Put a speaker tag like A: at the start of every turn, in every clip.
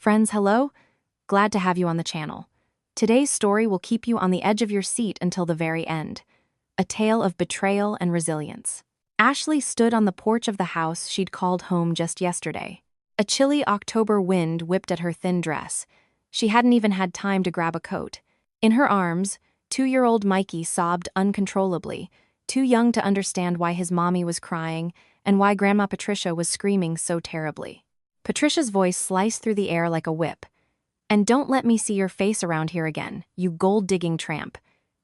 A: Friends, hello? Glad to have you on the channel. Today's story will keep you on the edge of your seat until the very end. A tale of betrayal and resilience. Ashley stood on the porch of the house she'd called home just yesterday. A chilly October wind whipped at her thin dress. She hadn't even had time to grab a coat. In her arms, 2-year-old Mikey sobbed uncontrollably, too young to understand why his mommy was crying and why Grandma Patricia was screaming so terribly. Patricia's voice sliced through the air like a whip. "And don't let me see your face around here again, you gold-digging tramp.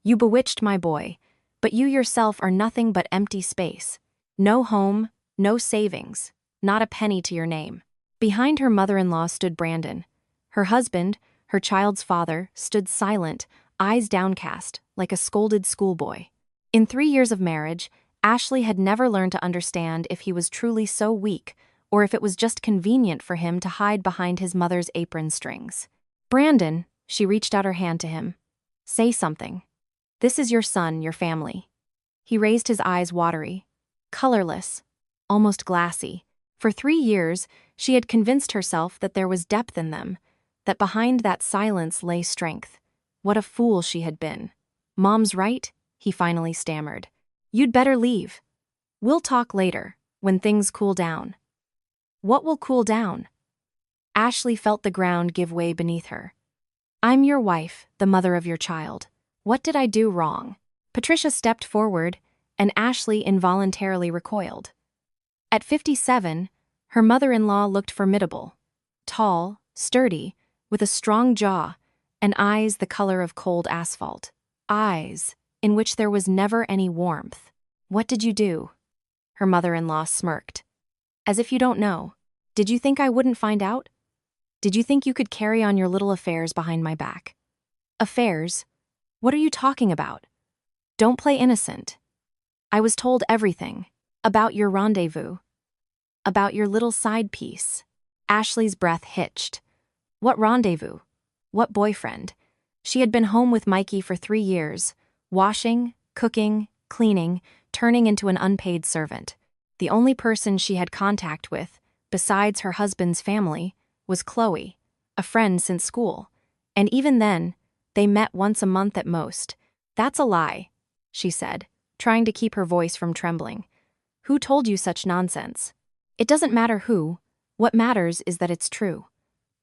A: You bewitched my boy, but you yourself are nothing but empty space. No home, no savings, not a penny to your name." Behind her mother-in-law stood Brandon. Her husband, her child's father, stood silent, eyes downcast, like a scolded schoolboy. In 3 years of marriage, Ashley had never learned to understand if he was truly so weak, or if it was just convenient for him to hide behind his mother's apron strings. "Brandon," she reached out her hand to him. "Say something. This is your son, your family." He raised his eyes watery, colorless, almost glassy. For 3 years, she had convinced herself that there was depth in them, that behind that silence lay strength. What a fool she had been. "Mom's right," he finally stammered. "You'd better leave. We'll talk later, when things cool down." What will cool down? Ashley felt the ground give way beneath her. "I'm your wife, the mother of your child. What did I do wrong?" Patricia stepped forward, and Ashley involuntarily recoiled. At 57, her mother-in-law looked formidable. Tall, sturdy, with a strong jaw, and eyes the color of cold asphalt. Eyes in which there was never any warmth. "What did you do?" Her mother-in-law smirked. "As if you don't know. Did you think I wouldn't find out? Did you think you could carry on your little affairs behind my back?" "Affairs? What are you talking about? Don't play innocent. I was told everything. About your rendezvous. About your little side piece." Ashley's breath hitched. What rendezvous? What boyfriend? She had been home with Mikey for 3 years, washing, cooking, cleaning, turning into an unpaid servant. The only person she had contact with, besides her husband's family, was Chloe, a friend since school. And even then, they met once a month at most. "That's a lie," she said, trying to keep her voice from trembling. "Who told you such nonsense?" "It doesn't matter who. What matters is that it's true.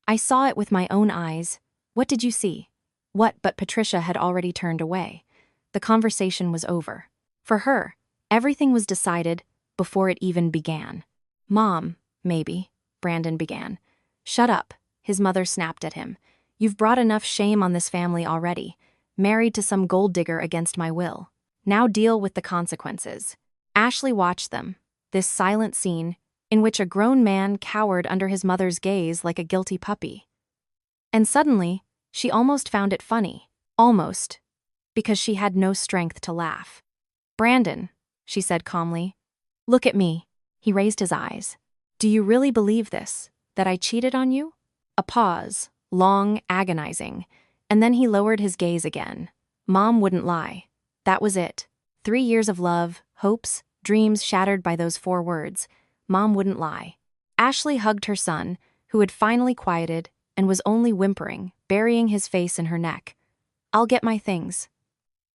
A: I saw it with my own eyes." "What did you see?" What but Patricia had already turned away. The conversation was over. For her, everything was decided before it even began. "Mom, maybe," Brandon began. "Shut up," his mother snapped at him. "You've brought enough shame on this family already, married to some gold digger against my will. Now deal with the consequences." Ashley watched them, this silent scene, in which a grown man cowered under his mother's gaze like a guilty puppy. And suddenly, she almost found it funny. Almost. Because she had no strength to laugh. "Brandon," she said calmly. "Look at me." He raised his eyes. "Do you really believe this, that I cheated on you?" A pause, long, agonizing, and then he lowered his gaze again. Mom wouldn't lie. That was it. 3 years of love, hopes, dreams shattered by those 4 words. Mom wouldn't lie. Ashley hugged her son, who had finally quieted and was only whimpering, burying his face in her neck. "I'll get my things.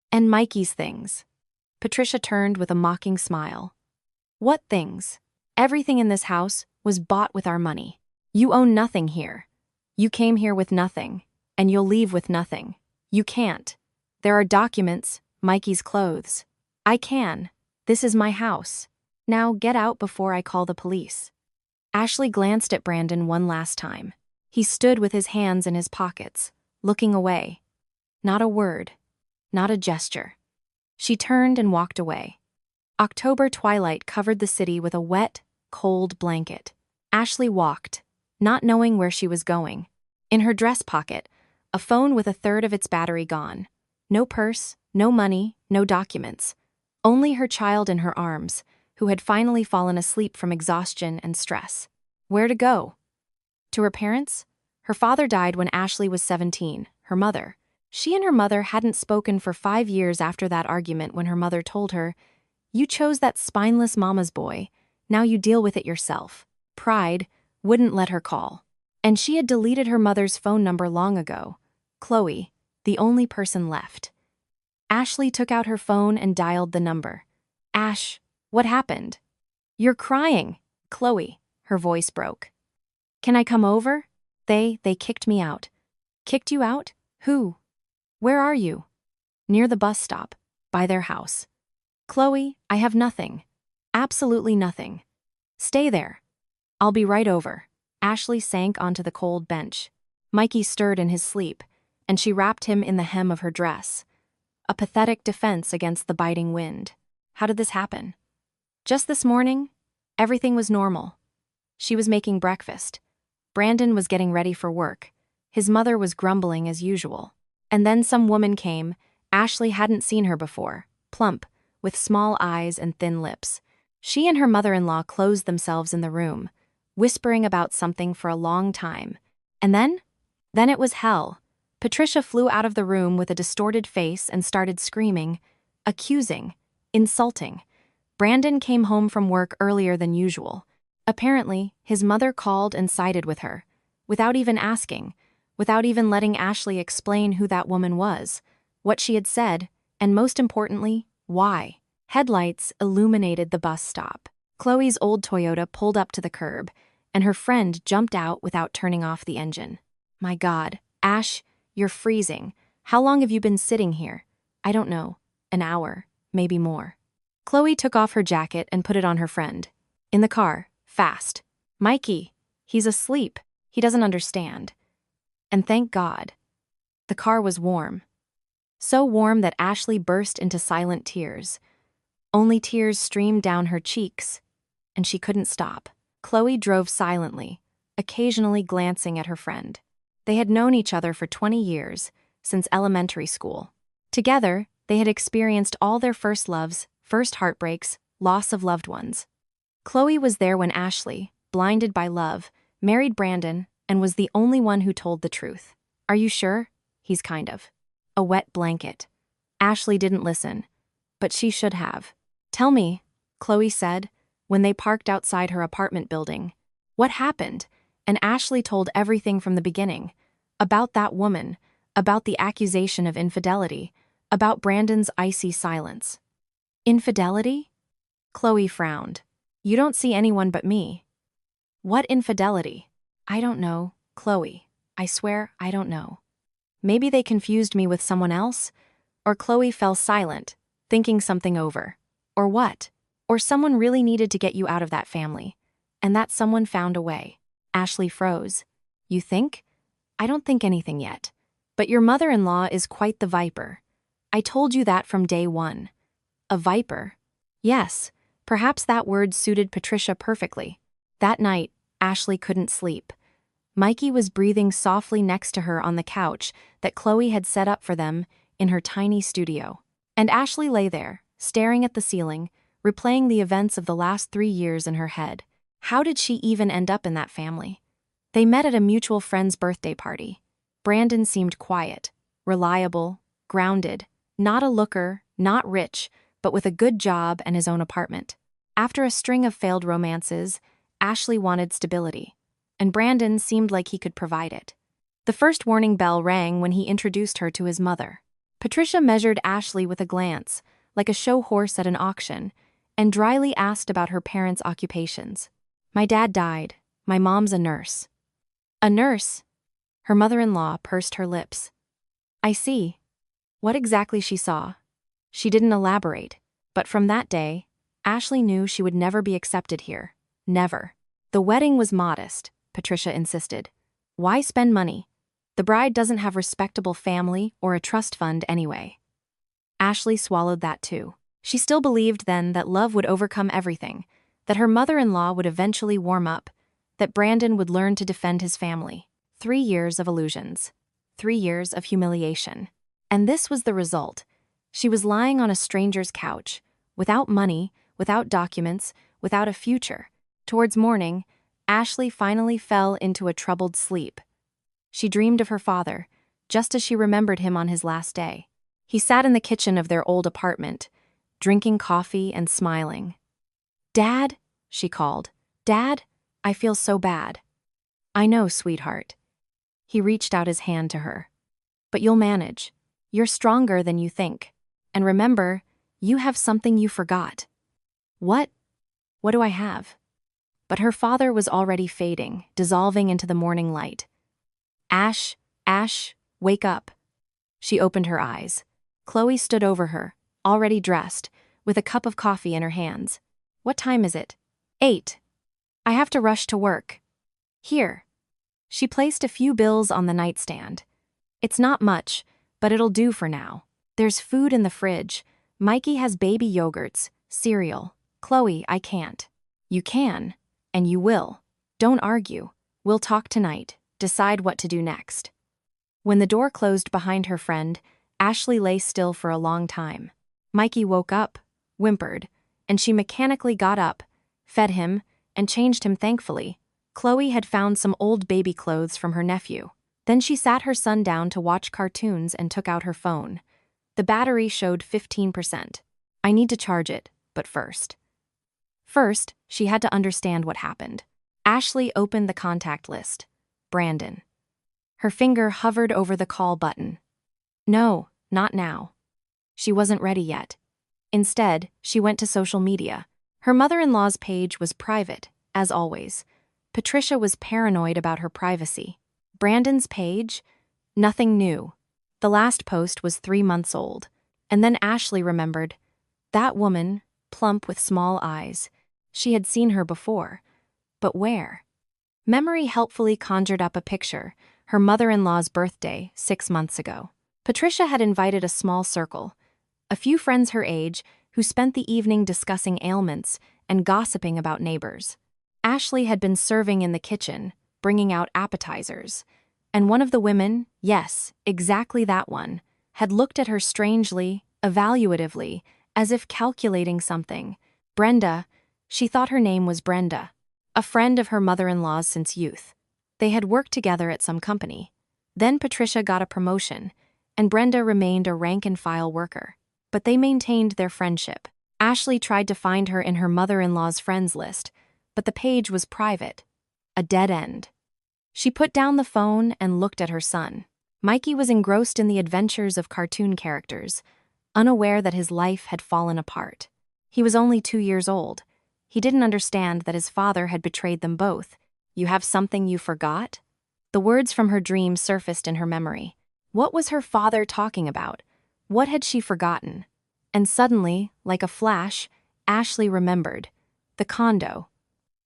A: And Mikey's things." Patricia turned with a mocking smile. "What things? Everything in this house was bought with our money. You own nothing here. You came here with nothing, and you'll leave with nothing. You can't. There are documents, Mikey's clothes. I can. This is my house. Now get out before I call the police." Ashley glanced at Brandon one last time. He stood with his hands in his pockets, looking away. Not a word. Not a gesture. She turned and walked away. October twilight covered the city with a wet, cold blanket. Ashley walked, not knowing where she was going. In her dress pocket, a phone with a third of its battery gone. No purse, no money, no documents. Only her child in her arms, who had finally fallen asleep from exhaustion and stress. Where to go? To her parents? Her father died when Ashley was 17, her mother. She and her mother hadn't spoken for 5 years after that argument when her mother told her, "You chose that spineless mama's boy, now you deal with it yourself." Pride wouldn't let her call. And she had deleted her mother's phone number long ago. Chloe, the only person left. Ashley took out her phone and dialed the number. Ash, what happened? You're crying. Chloe, her voice broke. Can I come over? They kicked me out. Kicked you out? Who? Where are you? Near the bus stop, by their house. Chloe, I have nothing. Absolutely nothing. Stay there. I'll be right over. Ashley sank onto the cold bench. Mikey stirred in his sleep, and she wrapped him in the hem of her dress. A pathetic defense against the biting wind. How did this happen? Just this morning, everything was normal. She was making breakfast. Brandon was getting ready for work. His mother was grumbling as usual. And then some woman came. Ashley hadn't seen her before, plump, with small eyes and thin lips. She and her mother-in-law closed themselves in the room, whispering about something for a long time. And then it was hell. Patricia flew out of the room with a distorted face and started screaming, accusing, insulting. Brandon came home from work earlier than usual. Apparently, his mother called and sided with her, without even asking, without even letting Ashley explain who that woman was, what she had said, and most importantly, why. Headlights illuminated the bus stop. Chloe's old Toyota pulled up to the curb, and her friend jumped out without turning off the engine. My God, Ash, you're freezing. How long have you been sitting here? I don't know. An hour, maybe more. Chloe took off her jacket and put it on her friend. In the car, fast. Mikey, he's asleep. He doesn't understand. And thank God. The car was warm. So warm that Ashley burst into silent tears. Only tears streamed down her cheeks, and she couldn't stop. Chloe drove silently, occasionally glancing at her friend. They had known each other for 20 years, since elementary school. Together, they had experienced all their first loves, first heartbreaks, loss of loved ones. Chloe was there when Ashley, blinded by love, married Brandon and was the only one who told the truth. Are you sure? He's kind of. A wet blanket. Ashley didn't listen, but she should have. Tell me, Chloe said, when they parked outside her apartment building. What happened? And Ashley told everything from the beginning. About that woman, about the accusation of infidelity, about Brandon's icy silence. Infidelity? Chloe frowned. You don't see anyone but me. What infidelity? I don't know, Chloe. I swear I don't know. Maybe they confused me with someone else? Or Chloe fell silent, thinking something over. Or what? Or someone really needed to get you out of that family. And that someone found a way. Ashley froze. You think? I don't think anything yet. But your mother-in-law is quite the viper. I told you that from day one. A viper? Yes, perhaps that word suited Patricia perfectly. That night, Ashley couldn't sleep. Mikey was breathing softly next to her on the couch that Chloe had set up for them in her tiny studio. And Ashley lay there, staring at the ceiling, replaying the events of the last 3 years in her head. How did she even end up in that family? They met at a mutual friend's birthday party. Brandon seemed quiet, reliable, grounded, not a looker, not rich, but with a good job and his own apartment. After a string of failed romances, Ashley wanted stability, and Brandon seemed like he could provide it. The first warning bell rang when he introduced her to his mother. Patricia measured Ashley with a glance, like a show horse at an auction, and dryly asked about her parents' occupations. My dad died. My mom's a nurse. A nurse? Her mother-in-law pursed her lips. I see. What exactly she saw? She didn't elaborate, but from that day, Ashley knew she would never be accepted here. Never. The wedding was modest, Patricia insisted. Why spend money? The bride doesn't have respectable family or a trust fund anyway. Ashley swallowed that too. She still believed then that love would overcome everything, that her mother-in-law would eventually warm up, that Brandon would learn to defend his family. 3 years of illusions. 3 years of humiliation. And this was the result. She was lying on a stranger's couch, without money, without documents, without a future. Towards morning, Ashley finally fell into a troubled sleep. She dreamed of her father, just as she remembered him on his last day. He sat in the kitchen of their old apartment, drinking coffee and smiling. Dad, she called. Dad, I feel so bad. I know, sweetheart. He reached out his hand to her. But you'll manage. You're stronger than you think. And remember, you have something you forgot. What? What do I have? But her father was already fading, dissolving into the morning light. Ash, Ash, wake up. She opened her eyes. Chloe stood over her, already dressed, with a cup of coffee in her hands. What time is it? 8. I have to rush to work. Here. She placed a few bills on the nightstand. It's not much, but it'll do for now. There's food in the fridge. Mikey has baby yogurts, cereal. Chloe, I can't. You can, and you will. Don't argue. We'll talk tonight, decide what to do next. When the door closed behind her friend, Ashley lay still for a long time. Mikey woke up, whimpered, and she mechanically got up, fed him, and changed him thankfully. Chloe had found some old baby clothes from her nephew. Then she sat her son down to watch cartoons and took out her phone. The battery showed 15%. I need to charge it, but first, she had to understand what happened. Ashley opened the contact list. Brandon. Her finger hovered over the call button. No, not now. She wasn't ready yet. Instead, she went to social media. Her mother-in-law's page was private, as always. Patricia was paranoid about her privacy. Brandon's page? Nothing new. The last post was 3 months old. And then Ashley remembered. That woman, plump with small eyes. She had seen her before. But where? Memory helpfully conjured up a picture, her mother-in-law's birthday, 6 months ago. Patricia had invited a small circle, a few friends her age, who spent the evening discussing ailments and gossiping about neighbors. Ashley had been serving in the kitchen, bringing out appetizers, and one of the women, yes, exactly that one, had looked at her strangely, evaluatively, as if calculating something. Brenda, she thought her name was Brenda, a friend of her mother-in-law's since youth. They had worked together at some company. Then Patricia got a promotion, and Brenda remained a rank-and-file worker. But they maintained their friendship. Ashley tried to find her in her mother-in-law's friends list, but the page was private. A dead end. She put down the phone and looked at her son. Mikey was engrossed in the adventures of cartoon characters, unaware that his life had fallen apart. He was only 2 years old. He didn't understand that his father had betrayed them both. You have something you forgot? The words from her dream surfaced in her memory. What was her father talking about? What had she forgotten? And suddenly, like a flash, Ashley remembered. The condo.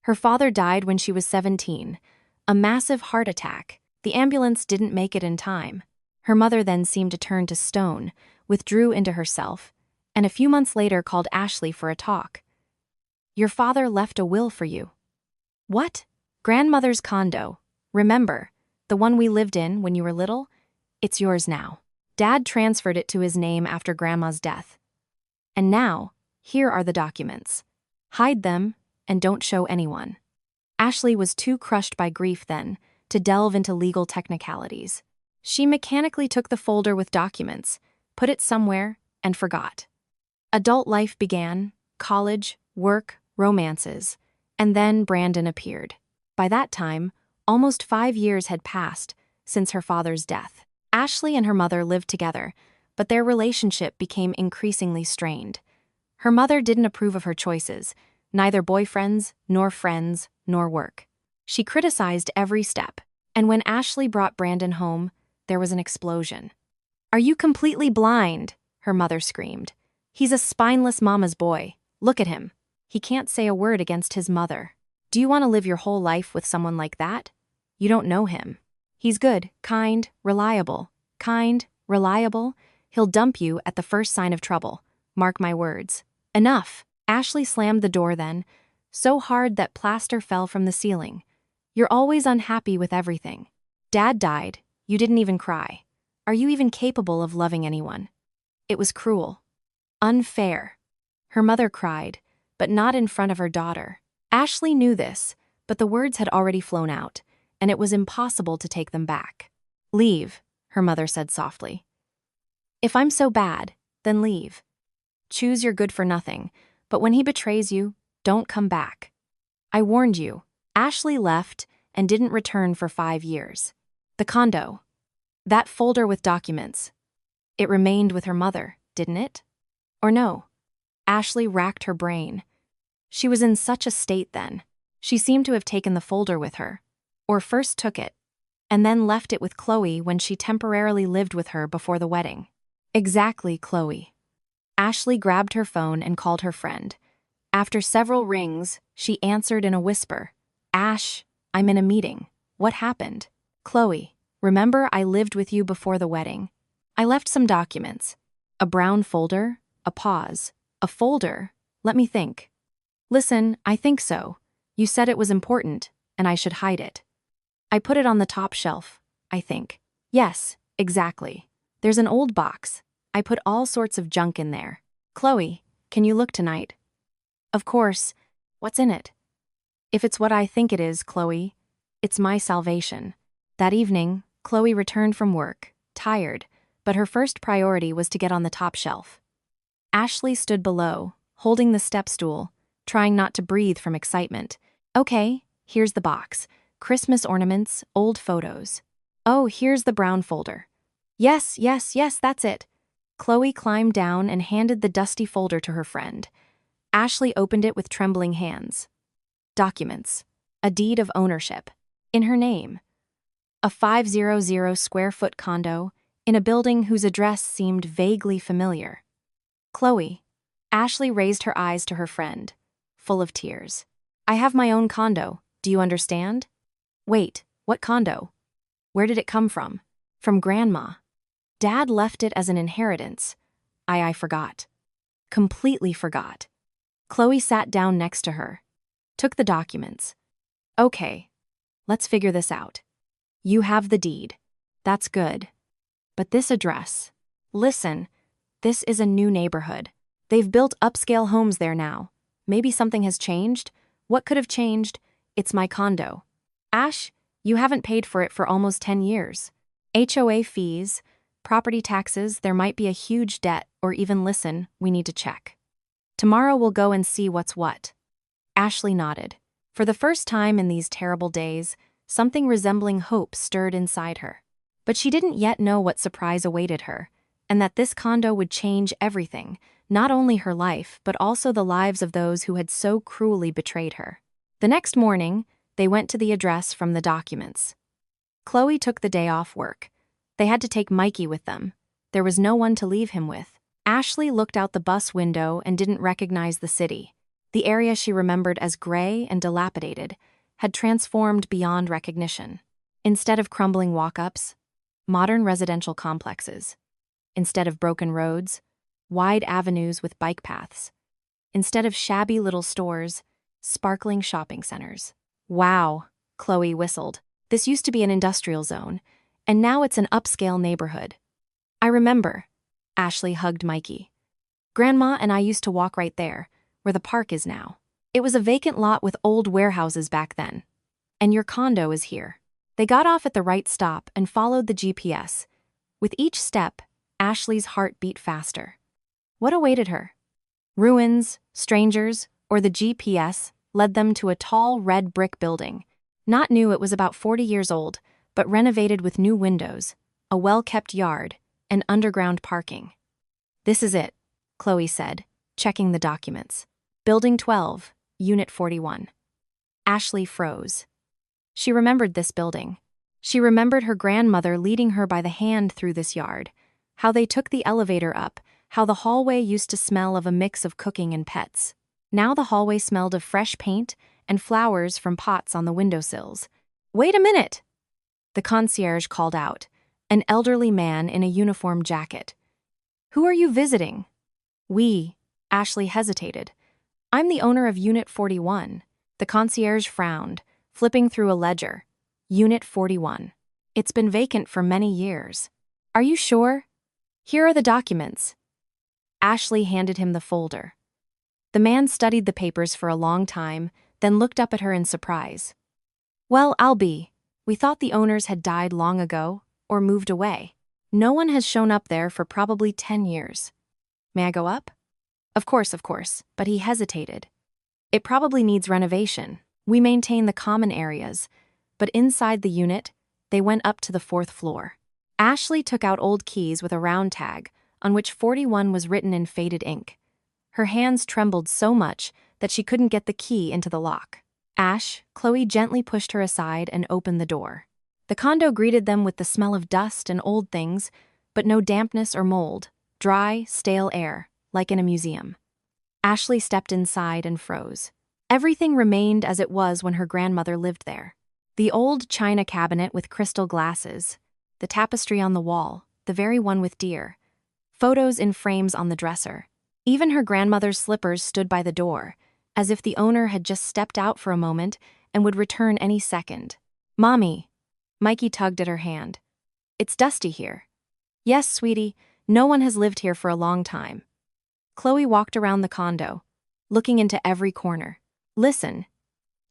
A: Her father died when she was 17. A massive heart attack. The ambulance didn't make it in time. Her mother then seemed to turn to stone, withdrew into herself, and a few months later called Ashley for a talk. Your father left a will for you. What? Grandmother's condo. Remember, the one we lived in when you were little? It's yours now. Dad transferred it to his name after Grandma's death. And now, here are the documents. Hide them, and don't show anyone. Ashley was too crushed by grief then to delve into legal technicalities. She mechanically took the folder with documents, put it somewhere, and forgot. Adult life began, college, work, romances, and then Brandon appeared. By that time, almost 5 years had passed since her father's death. Ashley and her mother lived together, but their relationship became increasingly strained. Her mother didn't approve of her choices, neither boyfriends, nor friends, nor work. She criticized every step, and when Ashley brought Brandon home, there was an explosion. Are you completely blind? Her mother screamed. He's a spineless mama's boy. Look at him. He can't say a word against his mother. Do you want to live your whole life with someone like that? You don't know him. He's good, kind, reliable. He'll dump you at the first sign of trouble. Mark my words. Enough. Ashley slammed the door then, so hard that plaster fell from the ceiling. You're always unhappy with everything. Dad died. You didn't even cry. Are you even capable of loving anyone? It was cruel. Unfair. Her mother cried, but not in front of her daughter. Ashley knew this, but the words had already flown out, and it was impossible to take them back. Leave, her mother said softly. If I'm so bad, then leave. Choose your good-for-nothing, but when he betrays you, don't come back. I warned you. Ashley left, and didn't return for 5 years. The condo. That folder with documents. It remained with her mother, didn't it? Or no? Ashley racked her brain. She was in such a state then. She seemed to have taken the folder with her. Or first took it, and then left it with Chloe when she temporarily lived with her before the wedding. Exactly, Chloe. Ashley grabbed her phone and called her friend. After several rings, she answered in a whisper. Ash, I'm in a meeting. What happened? Chloe, remember I lived with you before the wedding? I left some documents. A brown folder? A pause. A folder? Let me think. Listen, I think so. You said it was important, and I should hide it. I put it on the top shelf, I think. Yes, exactly. There's an old box. I put all sorts of junk in there. Chloe, can you look tonight? Of course. What's in it? If it's what I think it is, Chloe, it's my salvation. That evening, Chloe returned from work, tired, but her first priority was to get on the top shelf. Ashley stood below, holding the step stool, trying not to breathe from excitement. Okay, here's the box. Christmas ornaments, old photos. Oh, here's the brown folder. Yes, that's it. Chloe climbed down and handed the dusty folder to her friend. Ashley opened it with trembling hands. Documents. A deed of ownership. In her name. A 500 square foot condo in a building whose address seemed vaguely familiar. Chloe. Ashley raised her eyes to her friend, full of tears. I have my own condo, do you understand? Wait, what condo? Where did it come from? From Grandma. Dad left it as an inheritance. I forgot. Completely forgot. Chloe sat down next to her. Took the documents. Okay, let's figure this out. You have the deed. That's good. But this address. Listen, this is a new neighborhood. They've built upscale homes there now. Maybe something has changed? What could have changed? It's my condo. Ash, you haven't paid for it for almost 10 years. HOA fees, property taxes, there might be a huge debt, or even listen, we need to check. Tomorrow we'll go and see what's what. Ashley nodded. For the first time in these terrible days, something resembling hope stirred inside her. But she didn't yet know what surprise awaited her, and that this condo would change everything, not only her life, but also the lives of those who had so cruelly betrayed her. The next morning, they went to the address from the documents. Chloe took the day off work. They had to take Mikey with them. There was no one to leave him with. Ashley looked out the bus window and didn't recognize the city. The area she remembered as gray and dilapidated had transformed beyond recognition. Instead of crumbling walk-ups, modern residential complexes. Instead of broken roads, wide avenues with bike paths. Instead of shabby little stores, sparkling shopping centers. Wow, Chloe whistled. This used to be an industrial zone, and now it's an upscale neighborhood. I remember. Ashley hugged Mikey. Grandma and I used to walk right there, where the park is now. It was a vacant lot with old warehouses back then. And your condo is here. They got off at the right stop and followed the GPS. With each step, Ashley's heart beat faster. What awaited her? Ruins, strangers, or the GPS led them to a tall red brick building. Not new, it was about 40 years old, but renovated with new windows, a well-kept yard, and underground parking. This is it, Chloe said, checking the documents. Building 12, Unit 41. Ashley froze. She remembered this building. She remembered her grandmother leading her by the hand through this yard, how they took the elevator up, how the hallway used to smell of a mix of cooking and pets. Now the hallway smelled of fresh paint and flowers from pots on the windowsills. Wait a minute! The concierge called out, an elderly man in a uniform jacket. Who are you visiting? We. Ashley hesitated. I'm the owner of Unit 41. The concierge frowned, flipping through a ledger. Unit 41. It's been vacant for many years. Are you sure? Here are the documents. Ashley handed him the folder. The man studied the papers for a long time, then looked up at her in surprise. Well, we thought the owners had died long ago, or moved away. No one has shown up there for probably 10 years. May I go up? Of course, but he hesitated. It probably needs renovation. We maintain the common areas, but inside the unit, they went up to the 4th floor. Ashley took out old keys with a round tag, on which 41 was written in faded ink. Her hands trembled so much that she couldn't get the key into the lock. Chloe gently pushed her aside and opened the door. The condo greeted them with the smell of dust and old things, but no dampness or mold, dry, stale air, like in a museum. Ashley stepped inside and froze. Everything remained as it was when her grandmother lived there. The old china cabinet with crystal glasses, the tapestry on the wall, the very one with deer, photos in frames on the dresser. Even her grandmother's slippers stood by the door, as if the owner had just stepped out for a moment and would return any second. "Mommy." Mikey tugged at her hand. "It's dusty here." "Yes, sweetie, no one has lived here for a long time." Chloe walked around the condo, looking into every corner. "Listen,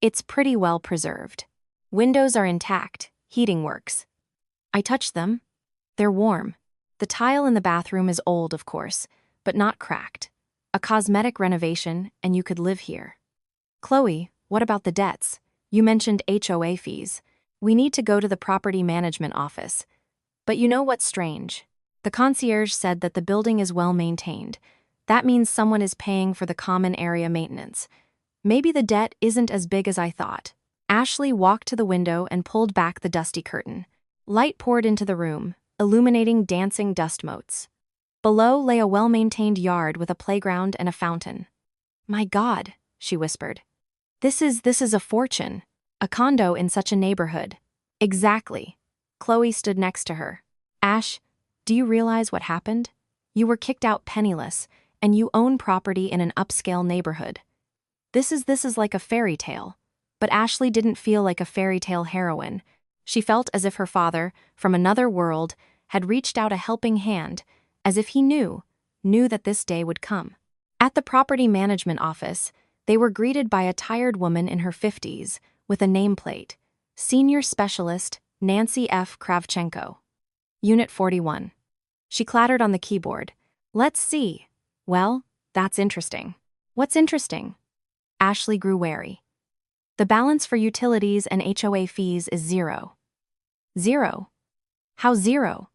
A: it's pretty well preserved. Windows are intact, heating works. I touched them. They're warm. The tile in the bathroom is old, of course, but not cracked. A cosmetic renovation, and you could live here." "Chloe, what about the debts? You mentioned HOA fees. We need to go to the property management office. But you know what's strange? The concierge said that the building is well maintained. That means someone is paying for the common area maintenance. Maybe the debt isn't as big as I thought." Ashley walked to the window and pulled back the dusty curtain. Light poured into the room, illuminating dancing dust motes. Below lay a well-maintained yard with a playground and a fountain. "My God," she whispered. This is a fortune. A condo in such a neighborhood." "Exactly." Chloe stood next to her. "Ash, do you realize what happened? You were kicked out penniless, and you own property in an upscale neighborhood. This is like a fairy tale." But Ashley didn't feel like a fairy tale heroine. She felt as if her father, from another world, had reached out a helping hand, as if he knew that this day would come. At the property management office, they were greeted by a tired woman in her 50s with a nameplate, Senior Specialist Nancy F. Kravchenko. Unit 41. She clattered on the keyboard. "Let's see. Well, that's interesting." "What's interesting?" Ashley grew wary. "The balance for utilities and HOA fees is 0. "Zero? How 0?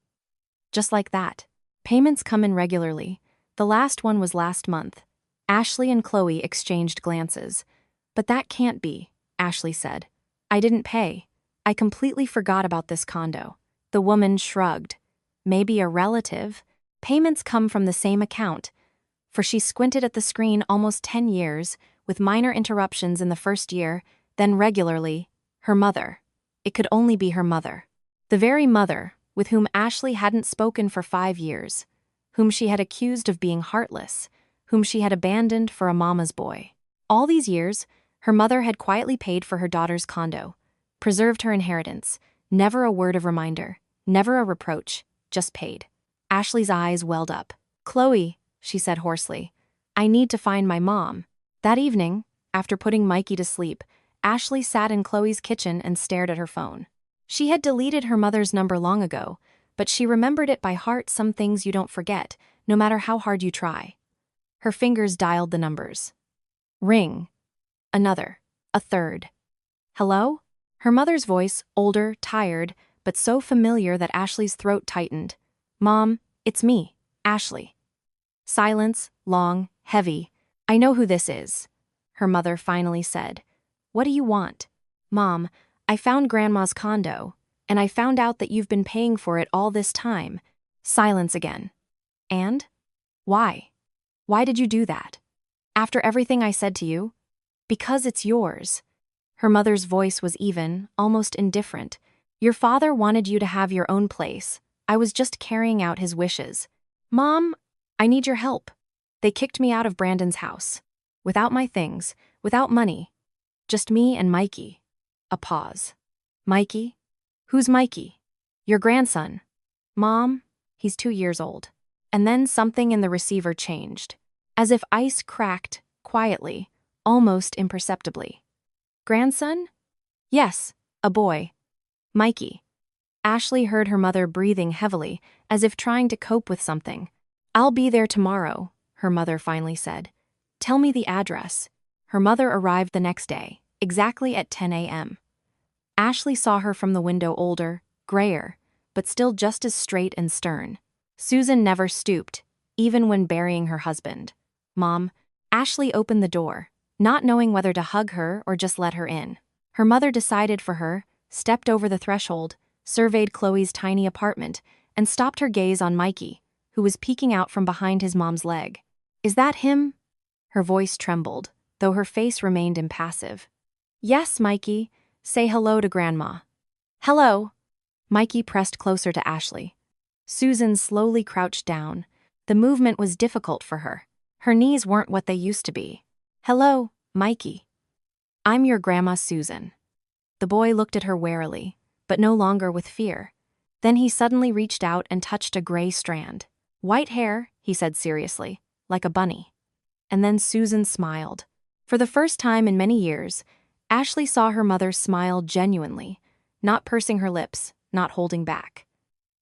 A: "Just like that. Payments come in regularly. The last one was last month." Ashley and Chloe exchanged glances. "But that can't be," Ashley said. "I didn't pay. I completely forgot about this condo." The woman shrugged. "Maybe a relative. Payments come from the same account." For she squinted at the screen almost 10 years, with minor interruptions in the first year, then regularly. Her mother. It could only be her mother. The very mother with whom Ashley hadn't spoken for 5 years, whom she had accused of being heartless, whom she had abandoned for a mama's boy. All these years, her mother had quietly paid for her daughter's condo, preserved her inheritance, never a word of reminder, never a reproach, just paid. Ashley's eyes welled up. "Chloe," she said hoarsely, "I need to find my mom." That evening, after putting Mikey to sleep, Ashley sat in Chloe's kitchen and stared at her phone. She had deleted her mother's number long ago, but she remembered it by heart. Some things you don't forget, no matter how hard you try. Her fingers dialed the numbers. Ring. Another. A third. "Hello?" Her mother's voice, older, tired, but so familiar that Ashley's throat tightened. "Mom, it's me, Ashley." Silence, long, heavy. "I know who this is," her mother finally said. "What do you want?" "Mom, I found Grandma's condo, and I found out that you've been paying for it all this time." Silence again. "And? Why? Why did you do that? After everything I said to you?" "Because it's yours." Her mother's voice was even, almost indifferent. "Your father wanted you to have your own place. I was just carrying out his wishes." "Mom, I need your help. They kicked me out of Brandon's house. Without my things, without money. Just me and Mikey." A pause. "Mikey? Who's Mikey?" "Your grandson." "Mom, he's 2 years old." And then something in the receiver changed. As if ice cracked, quietly, almost imperceptibly. "Grandson?" "Yes, a boy. Mikey." Ashley heard her mother breathing heavily, as if trying to cope with something. "I'll be there tomorrow," her mother finally said. "Tell me the address." Her mother arrived the next day, exactly at 10 a.m. Ashley saw her from the window, older, grayer, but still just as straight and stern. Susan never stooped, even when burying her husband. "Mom," Ashley opened the door, not knowing whether to hug her or just let her in. Her mother decided for her, stepped over the threshold, surveyed Chloe's tiny apartment, and stopped her gaze on Mikey, who was peeking out from behind his mom's leg. "Is that him?" Her voice trembled, though her face remained impassive. "Yes, Mikey. Say hello to Grandma." "Hello." Mikey pressed closer to Ashley. Susan slowly crouched down. The movement was difficult for her. Her knees weren't what they used to be. "Hello, Mikey. I'm your Grandma Susan." The boy looked at her warily, but no longer with fear. Then he suddenly reached out and touched a gray strand. "White hair," he said seriously, "like a bunny." And then Susan smiled. For the first time in many years, Ashley saw her mother smile genuinely, not pursing her lips, not holding back.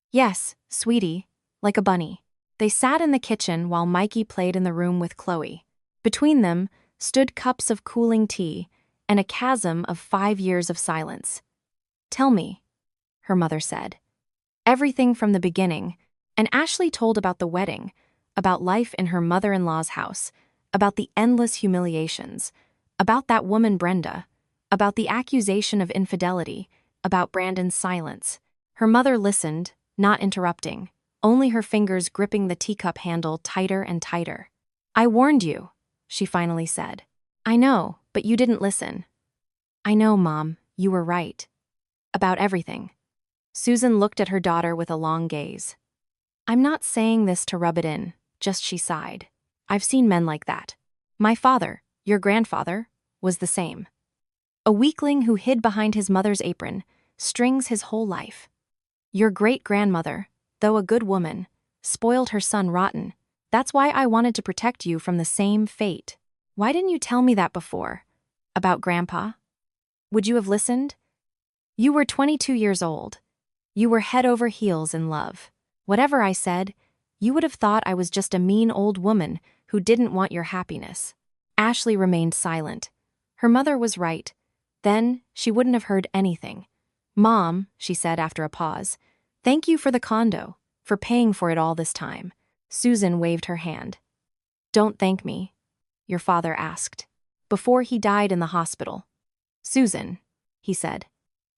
A: "Yes, sweetie, like a bunny." They sat in the kitchen while Mikey played in the room with Chloe. Between them stood cups of cooling tea and a chasm of 5 years of silence. "Tell me," her mother said. Everything from the beginning, and Ashley told about the wedding, about life in her mother-in-law's house, about the endless humiliations, about that woman Brenda, about the accusation of infidelity, about Brandon's silence. Her mother listened, not interrupting, only her fingers gripping the teacup handle tighter and tighter. "I warned you," she finally said. "I know, but you didn't listen." "I know, Mom, you were right. About everything." Susan looked at her daughter with a long gaze. "I'm not saying this to rub it in," just she sighed. "I've seen men like that. My father, your grandfather, was the same. A weakling who hid behind his mother's apron, strings his whole life. Your great-grandmother, though a good woman, spoiled her son rotten. That's why I wanted to protect you from the same fate. Why didn't you tell me that before? About Grandpa? Would you have listened? You were 22 years old. You were head over heels in love. Whatever I said, you would have thought I was just a mean old woman who didn't want your happiness." Ashley remained silent. Her mother was right. Then she wouldn't have heard anything. "Mom," she said after a pause, "thank you for the condo, for paying for it all this time." Susan waved her hand. "Don't thank me," your father asked, "before he died in the hospital." "Susan," he said,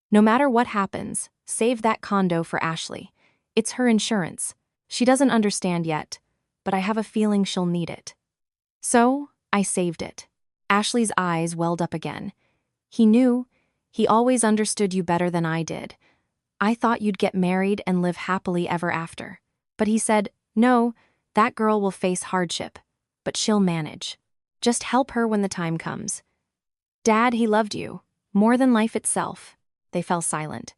A: "no matter what happens, save that condo for Ashley. It's her insurance. She doesn't understand yet, but I have a feeling she'll need it." So, I saved it. Ashley's eyes welled up again. "He knew. He always understood you better than I did. I thought you'd get married and live happily ever after. But he said, no, that girl will face hardship, but she'll manage. Just help her when the time comes. Dad, he loved you, more than life itself." They fell silent.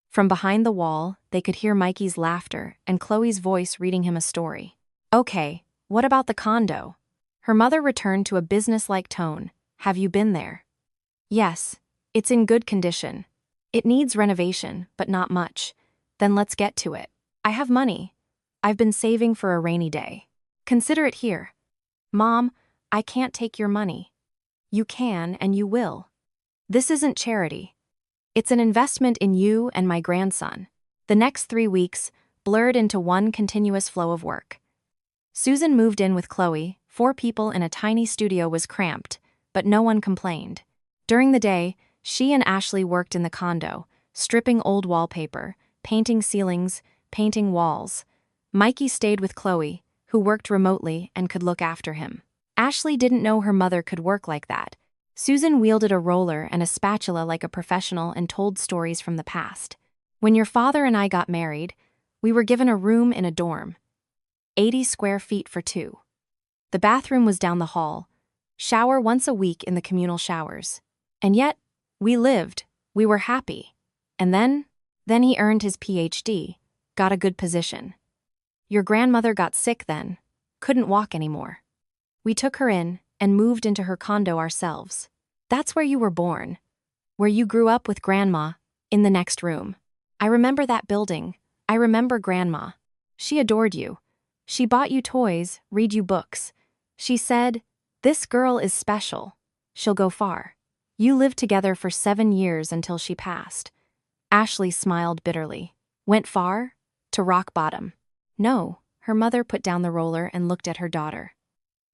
A: From behind the wall, they could hear Mikey's laughter and Chloe's voice reading him a story. "Okay, what about the condo?" Her mother returned to a businesslike tone. "Have you been there?" "Yes, it's in good condition. It needs renovation, but not much. Then let's get to it. I have money. I've been saving for a rainy day. Consider it here." "Mom, I can't take your money." "You can and you will. This isn't charity. It's an investment in you and my grandson." The next 3 weeks blurred into one continuous flow of work. Susan moved in with Chloe. 4 people in a tiny studio was cramped, but no one complained. During the day, she and Ashley worked in the condo, stripping old wallpaper, painting ceilings, painting walls. Mikey stayed with Chloe, who worked remotely and could look after him. Ashley didn't know her mother could work like that. Susan wielded a roller and a spatula like a professional and told stories from the past. "When your father and I got married, we were given a room in a dorm. 80 square feet for 2. The bathroom was down the hall. Shower once a week in the communal showers. And yet, we lived, we were happy. And then he earned his PhD, got a good position. Your grandmother got sick then, couldn't walk anymore. We took her in and moved into her condo ourselves. That's where you were born, where you grew up with Grandma, in the next room. I remember that building. I remember Grandma. She adored you. She bought you toys, read you books. She said, 'This girl is special. She'll go far.' You lived together for 7 years until she passed. Ashley smiled bitterly. Went far? To rock bottom. No, her mother put down the roller and looked at her daughter.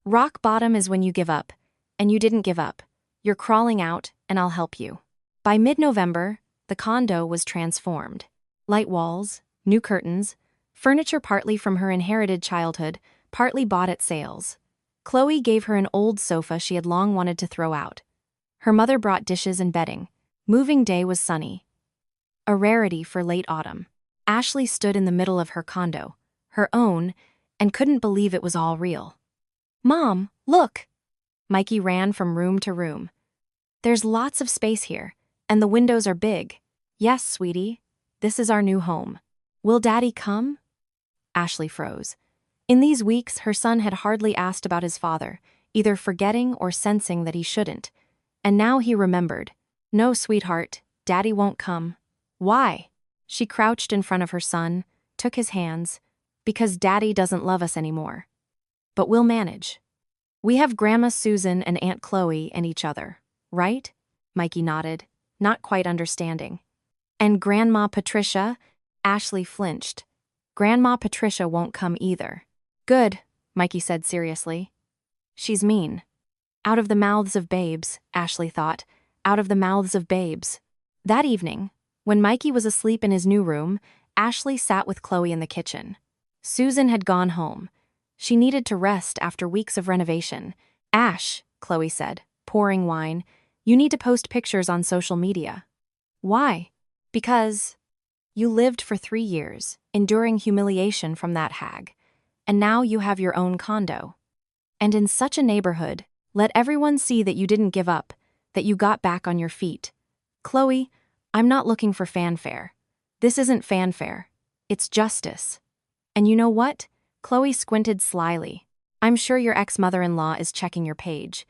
A: Rock bottom is when you give up. And you didn't give up. You're crawling out, and I'll help you. By mid-November, the condo was transformed. Light walls, new curtains, furniture partly from her inherited childhood, partly bought at sales. Chloe gave her an old sofa she had long wanted to throw out. Her mother brought dishes and bedding. Moving day was sunny. A rarity for late autumn. Ashley stood in the middle of her condo, her own, and couldn't believe it was all real. Mom, look! Mikey ran from room to room. There's lots of space here, and the windows are big. Yes, sweetie, this is our new home. Will Daddy come? Ashley froze. In these weeks, her son had hardly asked about his father, either forgetting or sensing that he shouldn't. And now he remembered. No, sweetheart, Daddy won't come. Why? She crouched in front of her son, took his hands. Because Daddy doesn't love us anymore. But we'll manage. We have Grandma Susan and Aunt Chloe and each other, right? Mikey nodded, not quite understanding. And Grandma Patricia? Ashley flinched. Grandma Patricia won't come either. Good, Mikey said seriously. She's mean. Out of the mouths of babes, Ashley thought. Out of the mouths of babes. That evening, when Mikey was asleep in his new room, Ashley sat with Chloe in the kitchen. Susan had gone home. She needed to rest after weeks of renovation. Ash, Chloe said, pouring wine, you need to post pictures on social media. Why? Because you lived for 3 years, enduring humiliation from that hag. And now you have your own condo. And in such a neighborhood, let everyone see that you didn't give up, that you got back on your feet. Chloe, I'm not looking for fanfare. This isn't fanfare. It's justice. And you know what? Chloe squinted slyly. I'm sure your ex-mother-in-law is checking your page.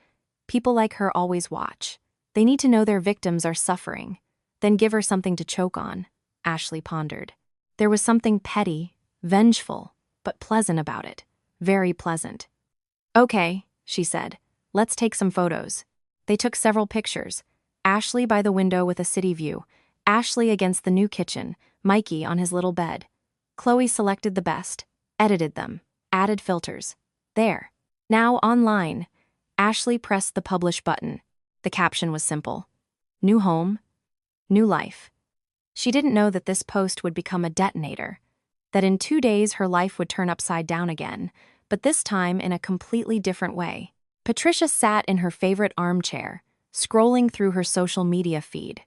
A: People like her always watch. They need to know their victims are suffering. Then give her something to choke on, Ashley pondered. There was something petty, vengeful, but pleasant about it. Very pleasant. Okay, she said. Let's take some photos. They took several pictures. Ashley by the window with a city view. Ashley against the new kitchen. Mikey on his little bed. Chloe selected the best. Edited them, added filters. There. Now online. Ashley pressed the publish button. The caption was simple. New home, new life. She didn't know that this post would become a detonator, that in 2 days her life would turn upside down again, but this time in a completely different way. Patricia sat in her favorite armchair, scrolling through her social media feed.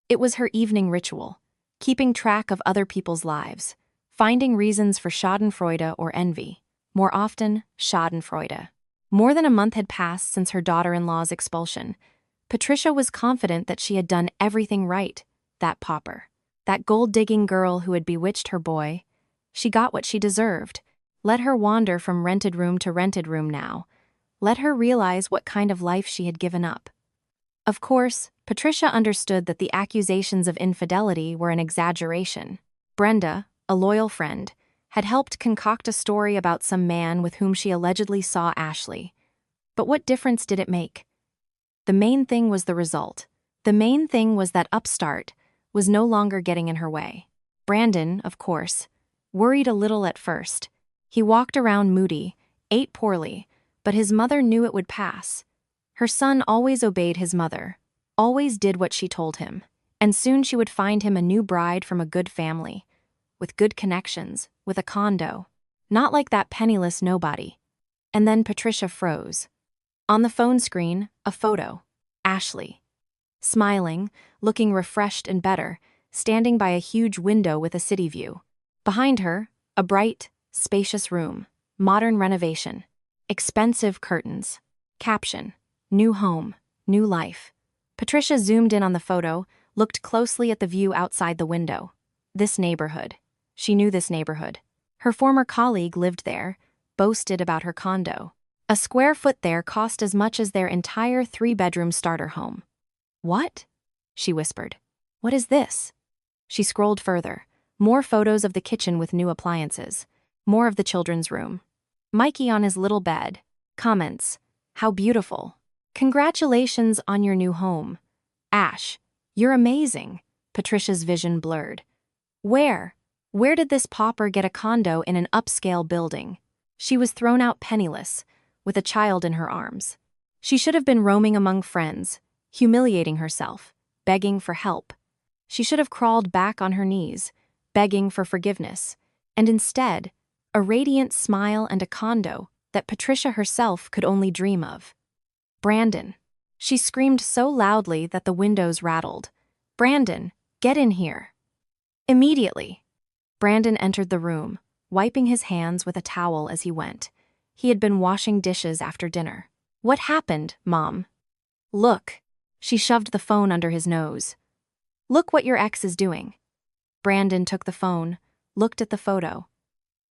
A: It was her evening ritual, keeping track of other people's lives. Finding reasons for schadenfreude or envy. More often, schadenfreude. More than a month had passed since her daughter-in-law's expulsion. Patricia was confident that she had done everything right. That pauper. That gold-digging girl who had bewitched her boy. She got what she deserved. Let her wander from rented room to rented room now. Let her realize what kind of life she had given up. Of course, Patricia understood that the accusations of infidelity were an exaggeration. Brenda, a loyal friend, had helped concoct a story about some man with whom she allegedly saw Ashley. But what difference did it make? The main thing was the result. The main thing was that upstart was no longer getting in her way. Brandon, of course, worried a little at first. He walked around moody, ate poorly, but his mother knew it would pass. Her son always obeyed his mother, always did what she told him, and soon she would find him a new bride from a good family. With good connections, with a condo. Not like that penniless nobody. And then Patricia froze. On the phone screen, a photo. Ashley. Smiling, looking refreshed and better, standing by a huge window with a city view. Behind her, a bright, spacious room. Modern renovation. Expensive curtains. Caption. New home. New life. Patricia zoomed in on the photo, looked closely at the view outside the window. This neighborhood. She knew this neighborhood. Her former colleague lived there, boasted about her condo. A square foot there cost as much as their entire 3-bedroom starter home. What? She whispered. What is this? She scrolled further. More photos of the kitchen with new appliances. More of the children's room. Mikey on his little bed. Comments. How beautiful. Congratulations on your new home. Ash, you're amazing. Patricia's vision blurred. Where? Where did this pauper get a condo in an upscale building? She was thrown out penniless, with a child in her arms. She should have been roaming among friends, humiliating herself, begging for help. She should have crawled back on her knees, begging for forgiveness, and instead, a radiant smile and a condo that Patricia herself could only dream of. Brandon. She screamed so loudly that the windows rattled. Brandon, get in here. Immediately. Brandon entered the room, wiping his hands with a towel as he went. He had been washing dishes after dinner. What happened, Mom? Look. She shoved the phone under his nose. Look what your ex is doing. Brandon took the phone, looked at the photo.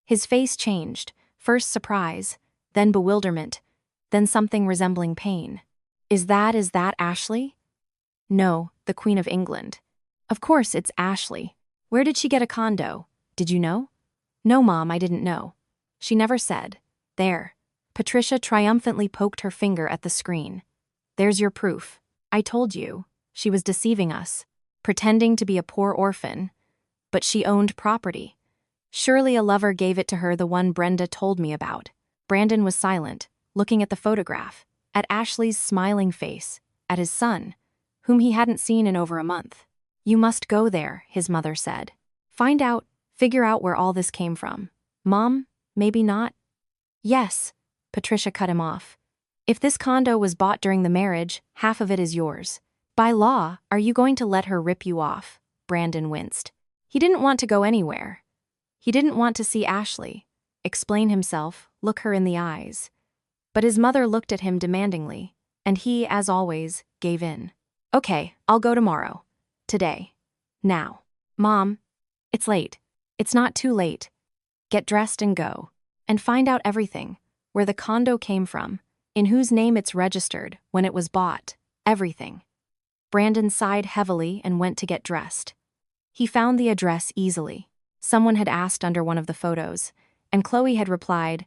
A: His face changed, first surprise, then bewilderment, then something resembling pain. Is that Ashley? No, the Queen of England. Of course it's Ashley. Where did she get a condo? Did you know? No, Mom, I didn't know. She never said. There. Patricia triumphantly poked her finger at the screen. There's your proof. I told you. She was deceiving us, pretending to be a poor orphan. But she owned property. Surely a lover gave it to her, the one Brenda told me about. Brandon was silent, looking at the photograph, at Ashley's smiling face, at his son, whom he hadn't seen in over a month. You must go there, his mother said. Figure out where all this came from. Mom, maybe not? Yes, Patricia cut him off. If this condo was bought during the marriage, half of it is yours. By law, are you going to let her rip you off? Brandon winced. He didn't want to go anywhere. He didn't want to see Ashley, explain himself, look her in the eyes. But his mother looked at him demandingly, and he, as always, gave in. Okay, I'll go tomorrow. Today. Now. Mom, it's late. It's not too late. Get dressed and go. And find out everything. Where the condo came from, in whose name it's registered, when it was bought. Everything. Brandon sighed heavily and went to get dressed. He found the address easily. Someone had asked under one of the photos, and Chloe had replied,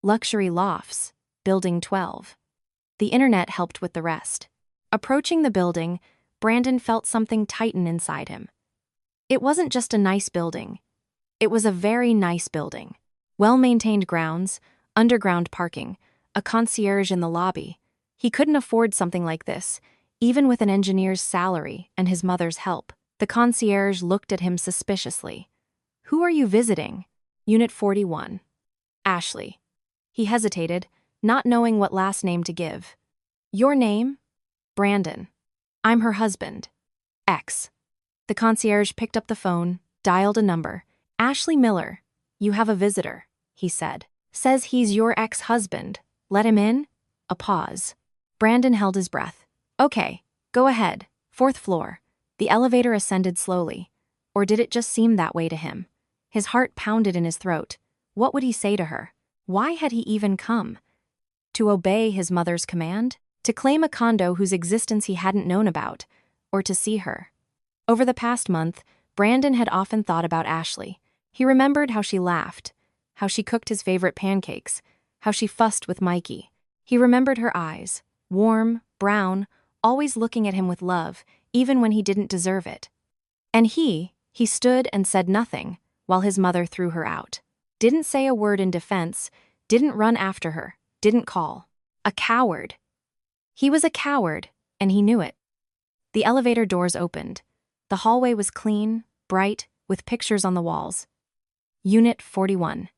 A: Luxury Lofts, Building 12. The internet helped with the rest. Approaching the building, Brandon felt something tighten inside him. It wasn't just a nice building. It was a very nice building. Well-maintained grounds, underground parking, a concierge in the lobby. He couldn't afford something like this, even with an engineer's salary and his mother's help. The concierge looked at him suspiciously. Who are you visiting? Unit 41. Ashley. He hesitated, not knowing what last name to give. Your name? Brandon. I'm her husband. X. The concierge picked up the phone, dialed a number. Ashley Miller. You have a visitor, he said. Says he's your ex-husband. Let him in? A pause. Brandon held his breath. Okay, go ahead. 4th floor. The elevator ascended slowly. Or did it just seem that way to him? His heart pounded in his throat. What would he say to her? Why had he even come? To obey his mother's command? To claim a condo whose existence he hadn't known about? Or to see her? Over the past month, Brandon had often thought about Ashley. He remembered how she laughed, how she cooked his favorite pancakes, how she fussed with Mikey. He remembered her eyes, warm, brown, always looking at him with love, even when he didn't deserve it. And he stood and said nothing, while his mother threw her out. Didn't say a word in defense, didn't run after her, didn't call. A coward. He was a coward, and he knew it. The elevator doors opened. The hallway was clean, bright, with pictures on the walls. Unit 41.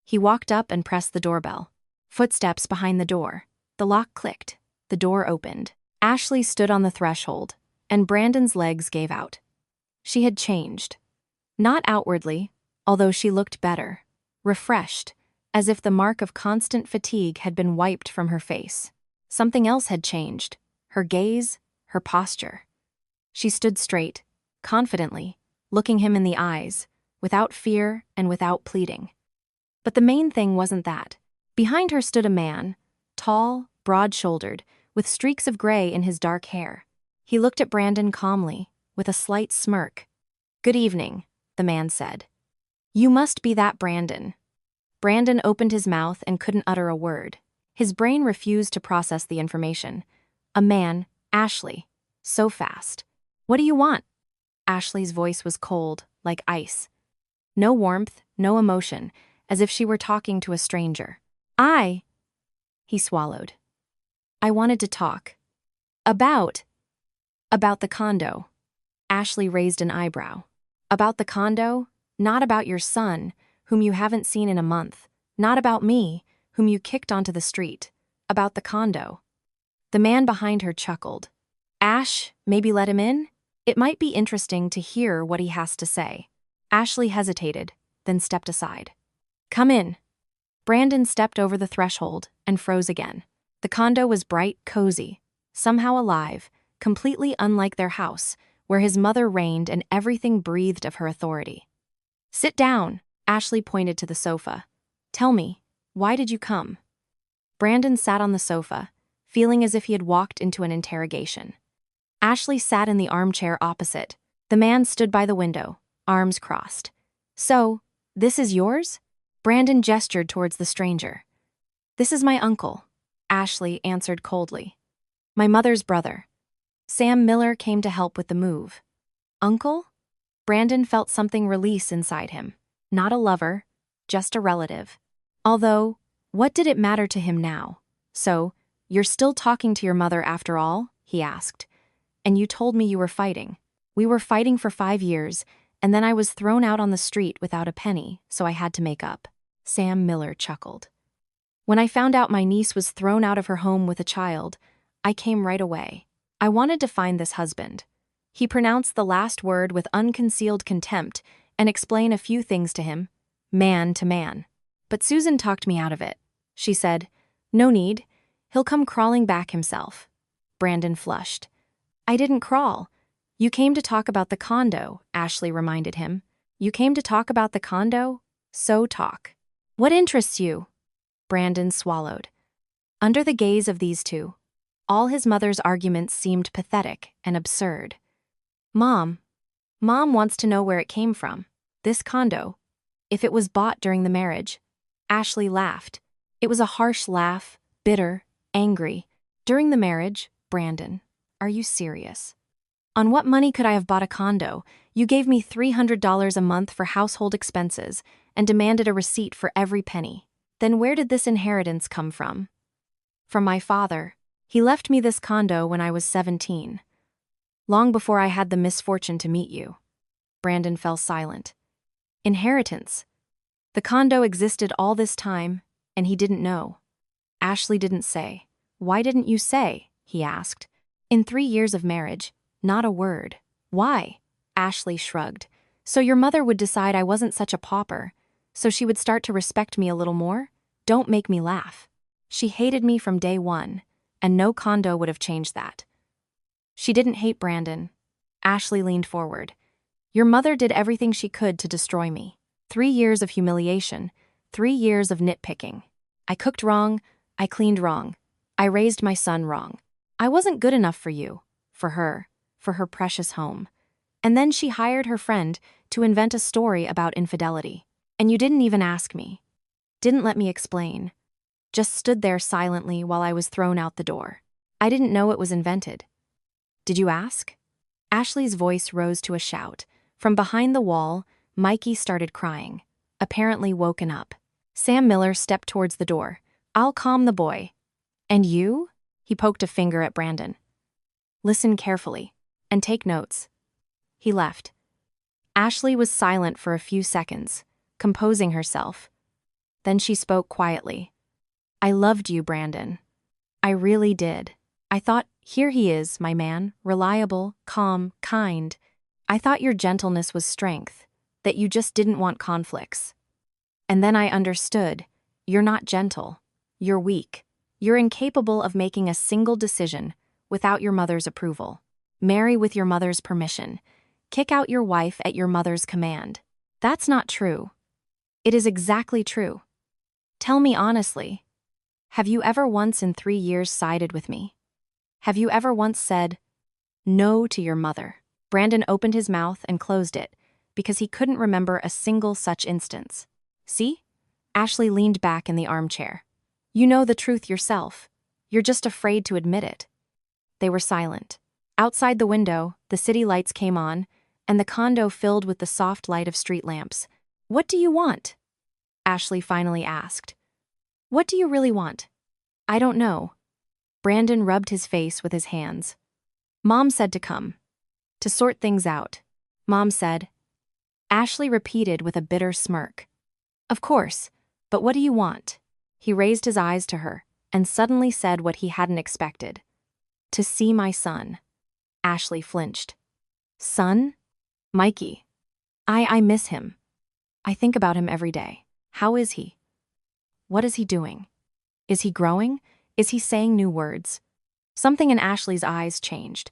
A: He walked up and pressed the doorbell. Footsteps behind the door. The lock clicked. The door opened. Ashley stood on the threshold, and Brandon's legs gave out. She had changed. Not outwardly, although she looked better, refreshed, as if the mark of constant fatigue had been wiped from her face. Something else had changed. Her gaze, her posture. She stood straight, confidently, looking him in the eyes, without fear and without pleading. But the main thing wasn't that. Behind her stood a man, tall, broad-shouldered, with streaks of gray in his dark hair. He looked at Brandon calmly, with a slight smirk. Good evening, the man said. You must be that Brandon. Brandon opened his mouth and couldn't utter a word. His brain refused to process the information. A man, Ashley. So fast. What do you want? Ashley's voice was cold, like ice. No warmth, no emotion, as if she were talking to a stranger. He swallowed. I wanted to talk. About the condo. Ashley raised an eyebrow. About the condo? Not about your son, whom you haven't seen in a month. Not about me, whom you kicked onto the street. About the condo. The man behind her chuckled. Ash, maybe let him in? It might be interesting to hear what he has to say. Ashley hesitated, then stepped aside. Come in. Brandon stepped over the threshold and froze again. The condo was bright, cozy, somehow alive, completely unlike their house, where his mother reigned and everything breathed of her authority. Sit down, Ashley pointed to the sofa. Tell me, why did you come? Brandon sat on the sofa, feeling as if he had walked into an interrogation. Ashley sat in the armchair opposite. The man stood by the window, arms crossed. So, this is yours? Brandon gestured towards the stranger. This is my uncle, Ashley answered coldly. My mother's brother. Sam Miller came to help with the move. Uncle? Brandon felt something release inside him. Not a lover, just a relative. Although, what did it matter to him now? So, you're still talking to your mother after all? He asked. And you told me you were fighting. We were fighting for 5 years, and then I was thrown out on the street without a penny, so I had to make up. Sam Miller chuckled. When I found out my niece was thrown out of her home with a child, I came right away. I wanted to find this husband. He pronounced the last word with unconcealed contempt and explained a few things to him, man to man. But Susan talked me out of it. She said, no need, he'll come crawling back himself. Brandon flushed. I didn't crawl. You came to talk about the condo, Ashley reminded him. You came to talk about the condo? So talk. What interests you? Brandon swallowed. Under the gaze of these two, all his mother's arguments seemed pathetic and absurd. Mom wants to know where it came from. This condo. If it was bought during the marriage. Ashley laughed. It was a harsh laugh, bitter, angry. During the marriage, Brandon. Are you serious? On what money could I have bought a condo? You gave me $300 a month for household expenses and demanded a receipt for every penny. Then where did this inheritance come from? From my father. He left me this condo when I was 17. Long before I had the misfortune to meet you. Brandon fell silent. Inheritance. The condo existed all this time, and he didn't know. Ashley didn't say. Why didn't you say? He asked. In 3 years of marriage, not a word. Why? Ashley shrugged. So your mother would decide I wasn't such a pauper, so she would start to respect me a little more? Don't make me laugh. She hated me from day one, and no condo would have changed that. She didn't hate Brandon. Ashley leaned forward. Your mother did everything she could to destroy me. 3 years of humiliation, 3 years of nitpicking. I cooked wrong, I cleaned wrong, I raised my son wrong. I wasn't good enough for you, for her precious home. And then she hired her friend to invent a story about infidelity. And you didn't even ask me. Didn't let me explain. Just stood there silently while I was thrown out the door. I didn't know it was invented. Did you ask? Ashley's voice rose to a shout. From behind the wall, Mikey started crying, apparently woken up. Sam Miller stepped towards the door. I'll calm the boy. And you? He poked a finger at Brandon. Listen carefully, and take notes. He left. Ashley was silent for a few seconds, composing herself. Then she spoke quietly. I loved you, Brandon. I really did. I thought, here he is, my man, reliable, calm, kind. I thought your gentleness was strength, that you just didn't want conflicts. And then I understood, you're not gentle. You're weak. You're incapable of making a single decision without your mother's approval. Marry with your mother's permission. Kick out your wife at your mother's command. That's not true. It is exactly true. Tell me honestly, have you ever once in 3 years sided with me? Have you ever once said no to your mother? Brandon opened his mouth and closed it because he couldn't remember a single such instance. See? Ashley leaned back in the armchair. You know the truth yourself. You're just afraid to admit it." They were silent. Outside the window, the city lights came on, and the condo filled with the soft light of street lamps. "What do you want?" Ashley finally asked. "What do you really want?" "I don't know." Brandon rubbed his face with his hands. "Mom said to come. To sort things out." "Mom said." Ashley repeated with a bitter smirk. "Of course, but what do you want?" He raised his eyes to her and suddenly said what he hadn't expected. "To see my son." Ashley flinched. "Son? Mikey. I miss him. I think about him every day. How is he? What is he doing? Is he growing? Is he saying new words?" Something in Ashley's eyes changed.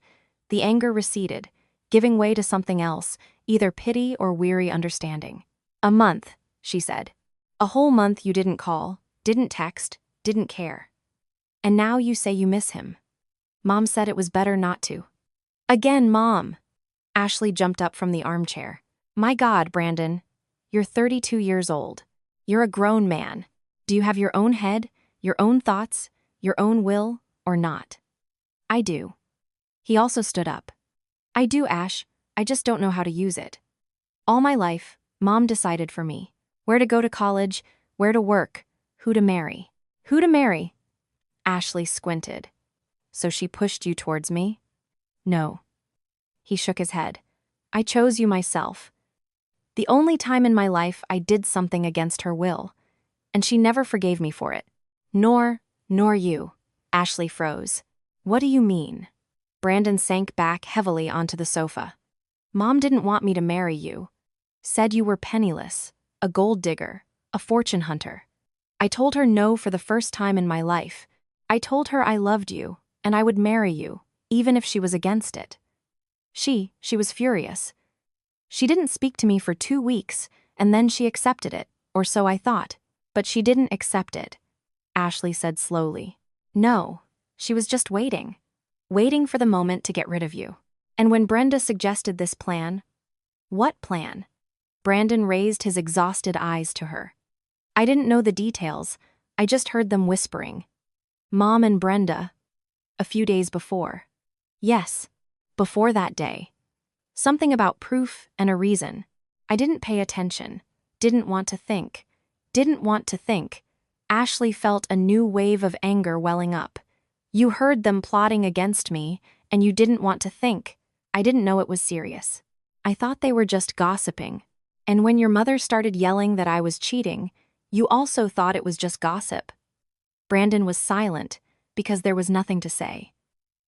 A: The anger receded, giving way to something else, either pity or weary understanding. "A month," she said. "A whole month you didn't call, didn't text, didn't care. And now you say you miss him. Mom said it was better not to." "Again, Mom!" Ashley jumped up from the armchair. "My God, Brandon. You're 32 years old. You're a grown man. Do you have your own head, your own thoughts, your own will, or not?" "I do." He also stood up. "I do, Ash. I just don't know how to use it. All my life, Mom decided for me. Where to go to college, where to work, who to marry." "Who to marry?" Ashley squinted. "So she pushed you towards me?" "No." He shook his head. "I chose you myself. The only time in my life I did something against her will. And she never forgave me for it. Nor you." Ashley froze. "What do you mean?" Brandon sank back heavily onto the sofa. "Mom didn't want me to marry you. Said you were penniless, a gold digger, a fortune hunter. I told her no for the first time in my life. I told her I loved you, and I would marry you, even if she was against it. She was furious. She didn't speak to me for 2 weeks, and then she accepted it, or so I thought. But she didn't accept it." Ashley said slowly. "No, she was just waiting for the moment to get rid of you. And when Brenda suggested this plan..." "What plan?" Brandon raised his exhausted eyes to her. "I didn't know the details. I just heard them whispering. Mom and Brenda. A few days before." "Yes, before that day. Something about proof and a reason. I didn't pay attention. Didn't want to think. Ashley felt a new wave of anger welling up. "You heard them plotting against me, and you didn't want to think. I didn't know it was serious. I thought they were just gossiping. And when your mother started yelling that I was cheating, you also thought it was just gossip." Brandon was silent because there was nothing to say.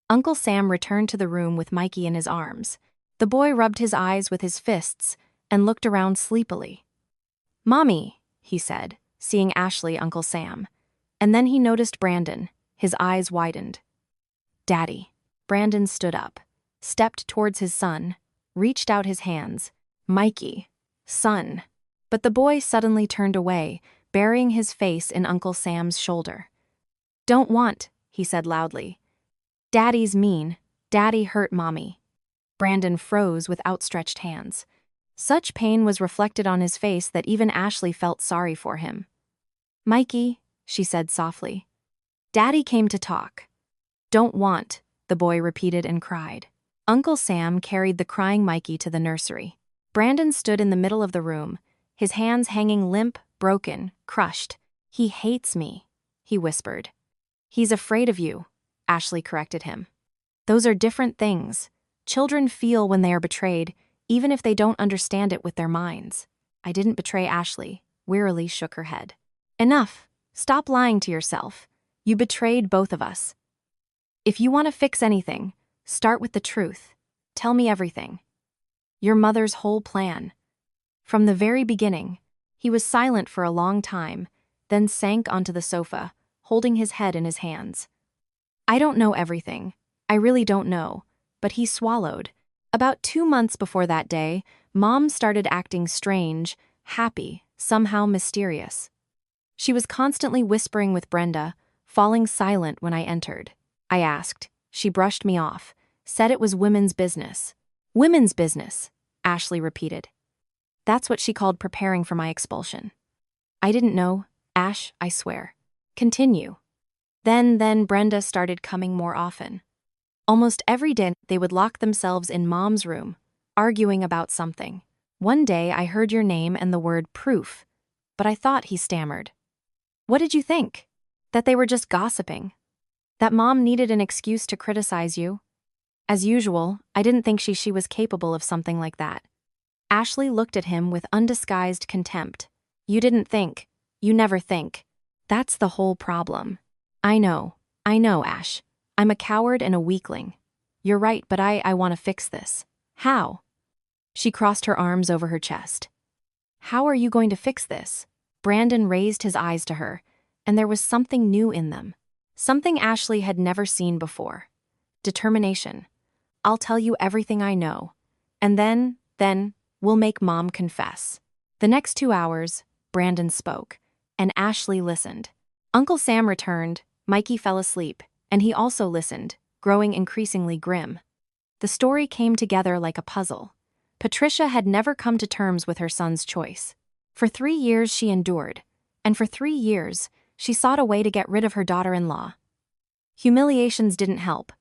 A: Uncle Sam returned to the room with Mikey in his arms. The boy rubbed his eyes with his fists and looked around sleepily. "Mommy," he said, seeing Ashley, Uncle Sam. And then he noticed Brandon. His eyes widened. "Daddy." Brandon stood up, stepped towards his son, reached out his hands. "Mikey. Son." But the boy suddenly turned away, burying his face in Uncle Sam's shoulder. "Don't want," he said loudly. "Daddy's mean. Daddy hurt Mommy." Brandon froze with outstretched hands. Such pain was reflected on his face that even Ashley felt sorry for him. "Mikey," she said softly. "Daddy came to talk." "Don't want," the boy repeated and cried. Uncle Sam carried the crying Mikey to the nursery. Brandon stood in the middle of the room, his hands hanging limp, broken, crushed. "He hates me," he whispered. "He's afraid of you," Ashley corrected him. "Those are different things. Children feel when they are betrayed, even if they don't understand it with their minds." "I didn't betray Ashley," wearily shook her head. "Enough. Stop lying to yourself. You betrayed both of us. If you want to fix anything, start with the truth. Tell me everything. Your mother's whole plan. From the very beginning." He was silent for a long time, then sank onto the sofa, holding his head in his hands. "I don't know everything. I really don't know." But he swallowed. About 2 months before that day, Mom started acting strange, happy, somehow mysterious. She was constantly whispering with Brenda, falling silent when I entered. I asked. She brushed me off, said it was women's business. "Women's business," Ashley repeated. That's what she called preparing for my expulsion. "I didn't know, Ash, I swear." Continue. Then Brenda started coming more often. Almost every day, they would lock themselves in Mom's room, arguing about something. One day, I heard your name and the word proof, but I thought, he stammered. What did you think? That they were just gossiping? That Mom needed an excuse to criticize you? As usual, I didn't think she was capable of something like that. Ashley looked at him with undisguised contempt. You didn't think. You never think. That's the whole problem. I know, Ash. I'm a coward and a weakling. You're right, but I want to fix this. How? She crossed her arms over her chest. How are you going to fix this? Brandon raised his eyes to her, and there was something new in them. Something Ashley had never seen before. Determination. I'll tell you everything I know. And then, we'll make Mom confess. The next 2 hours, Brandon spoke, and Ashley listened. Uncle Sam returned, Mikey fell asleep, and he also listened, growing increasingly grim. The story came together like a puzzle. Patricia had never come to terms with her son's choice. For 3 years she endured, and for 3 years she sought a way to get rid of her daughter-in-law. Humiliations didn't help.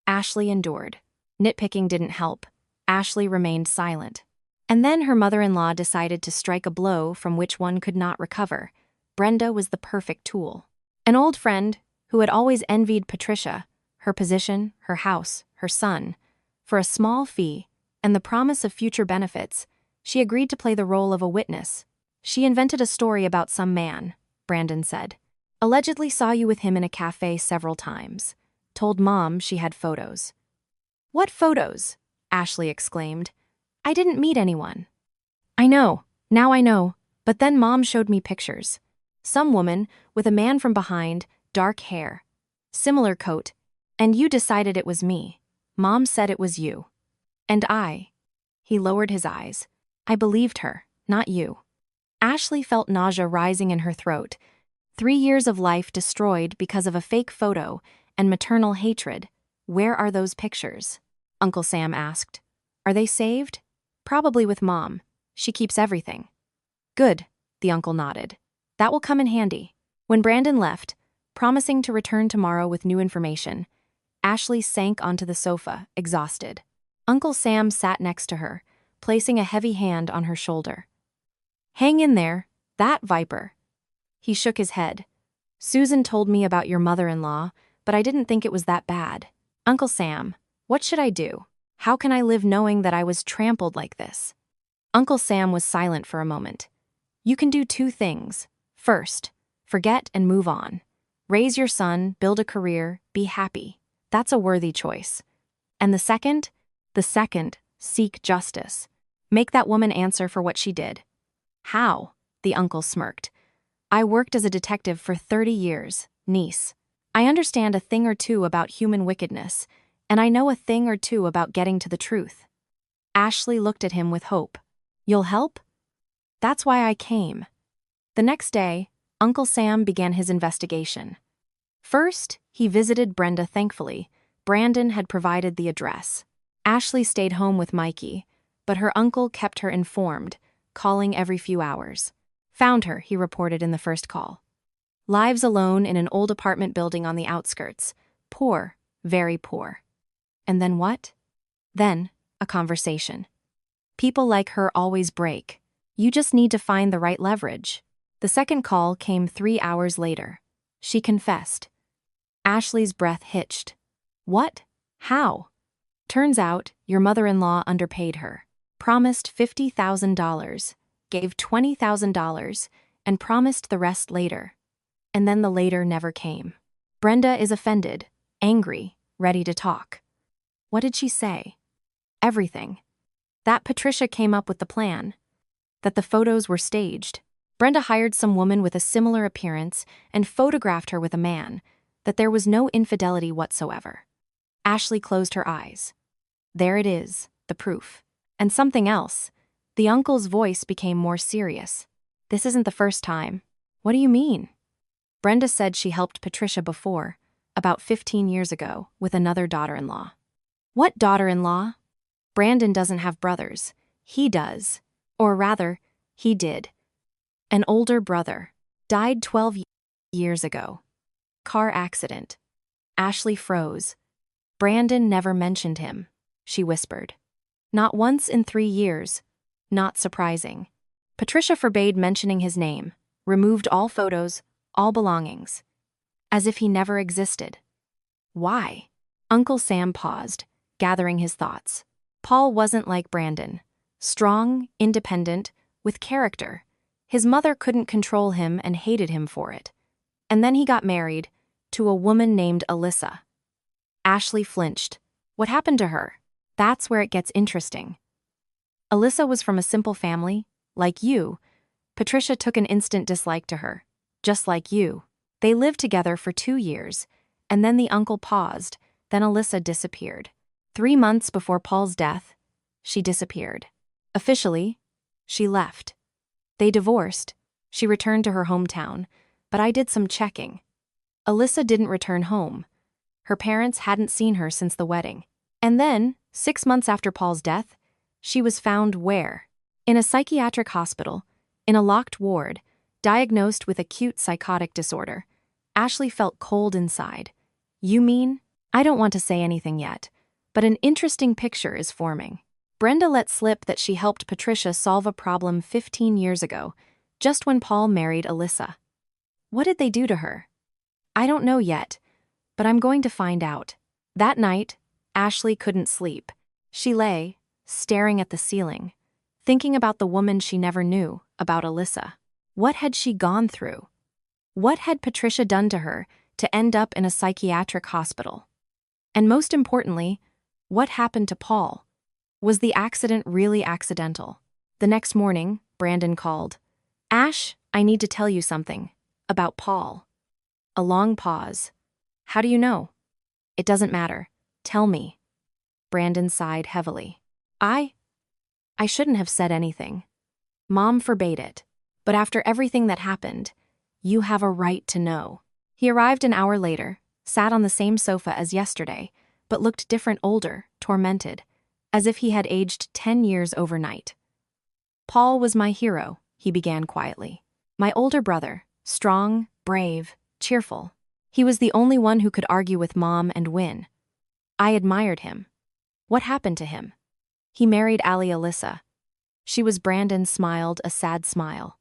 A: Ashley endured. Nitpicking didn't help. Ashley remained silent. And then her mother-in-law decided to strike a blow from which one could not recover. Brenda was the perfect tool. An old friend who had always envied Patricia, her position, her house, her son. For a small fee and the promise of future benefits, she agreed to play the role of a witness. She invented a story about some man, Brandon said. Allegedly saw you with him in a cafe several times. Told Mom she had photos. What photos? Ashley exclaimed. I didn't meet anyone. I know, now I know, but then Mom showed me pictures. Some woman with a man from behind, dark hair, similar coat, and you decided it was me. Mom said it was you. And I. He lowered his eyes. I believed her, not you. Ashley felt nausea rising in her throat. 3 years of life destroyed because of a fake photo and maternal hatred. Where are those pictures? Uncle Sam asked. Are they saved? Probably with Mom. She keeps everything. Good, the uncle nodded. That will come in handy. When Brandon left, promising to return tomorrow with new information, Ashley sank onto the sofa, exhausted. Uncle Sam sat next to her, placing a heavy hand on her shoulder. Hang in there, that viper. He shook his head. Susan told me about your mother-in-law, but I didn't think it was that bad. Uncle Sam, what should I do? How can I live knowing that I was trampled like this? Uncle Sam was silent for a moment. You can do 2 things. First, forget and move on. Raise your son, build a career, be happy. That's a worthy choice. And the second, seek justice. Make that woman answer for what she did. How? The uncle smirked. I worked as a detective for 30 years, niece. I understand a thing or two about human wickedness, and I know a thing or two about getting to the truth. Ashley looked at him with hope. You'll help? That's why I came. The next day, Uncle Sam began his investigation. First, he visited Brenda thankfully. Brandon had provided the address. Ashley stayed home with Mikey, but her uncle kept her informed, calling every few hours. Found her, he reported in the first call. Lives alone in an old apartment building on the outskirts. Poor, very poor. And then what? Then, a conversation. People like her always break. You just need to find the right leverage. The second call came 3 hours later. She confessed. Ashley's breath hitched. What? How? Turns out, your mother-in-law underpaid her. Promised $50,000, gave $20,000, and promised the rest later. And then the later never came. Brenda is offended, angry, ready to talk. What did she say? Everything. That Patricia came up with the plan. That the photos were staged. Brenda hired some woman with a similar appearance and photographed her with a man. That there was no infidelity whatsoever. Ashley closed her eyes. There it is, the proof. And something else. The uncle's voice became more serious. This isn't the first time. What do you mean? Brenda said she helped Patricia before, about 15 years ago, with another daughter-in-law. What daughter-in-law? Brandon doesn't have brothers. He does. Or rather, he did. An older brother. Died 12 years Years ago. Car accident. Ashley froze. Brandon never mentioned him, she whispered. Not once in 3 years. Not surprising. Patricia forbade mentioning his name, removed all photos, all belongings. As if he never existed. Why? Uncle Sam paused, gathering his thoughts. Paul wasn't like Brandon. Strong, independent, with character. His mother couldn't control him and hated him for it. And then he got married to a woman named Alyssa. Ashley flinched. What happened to her? That's where it gets interesting. Alyssa was from a simple family, like you. Patricia took an instant dislike to her, just like you. They lived together for 2 years, and then the uncle paused, then Alyssa disappeared. 3 months before Paul's death, she disappeared. Officially, she left. They divorced. She returned to her hometown, but I did some checking. Alyssa didn't return home. Her parents hadn't seen her since the wedding. And then, 6 months after Paul's death, she was found where? In a psychiatric hospital, in a locked ward, diagnosed with acute psychotic disorder. Ashley felt cold inside. You mean? I don't want to say anything yet, but an interesting picture is forming. Brenda let slip that she helped Patricia solve a problem 15 years ago, just when Paul married Alyssa. What did they do to her? I don't know yet, but I'm going to find out. That night, Ashley couldn't sleep. She lay, staring at the ceiling, thinking about the woman she never knew, about Alyssa. What had she gone through? What had Patricia done to her to end up in a psychiatric hospital? And most importantly, what happened to Paul? Was the accident really accidental? The next morning, Brandon called. Ash, I need to tell you something. About Paul. A long pause. How do you know? It doesn't matter. Tell me. Brandon sighed heavily. I shouldn't have said anything. Mom forbade it. But after everything that happened, you have a right to know. He arrived an hour later, sat on the same sofa as yesterday, but looked different, older, tormented, as if he had aged 10 years overnight. Paul was my hero, he began quietly. My older brother, strong, brave, cheerful. He was the only one who could argue with Mom and win. I admired him. What happened to him? He married Allie Alyssa. She was Brandon smiled a sad smile.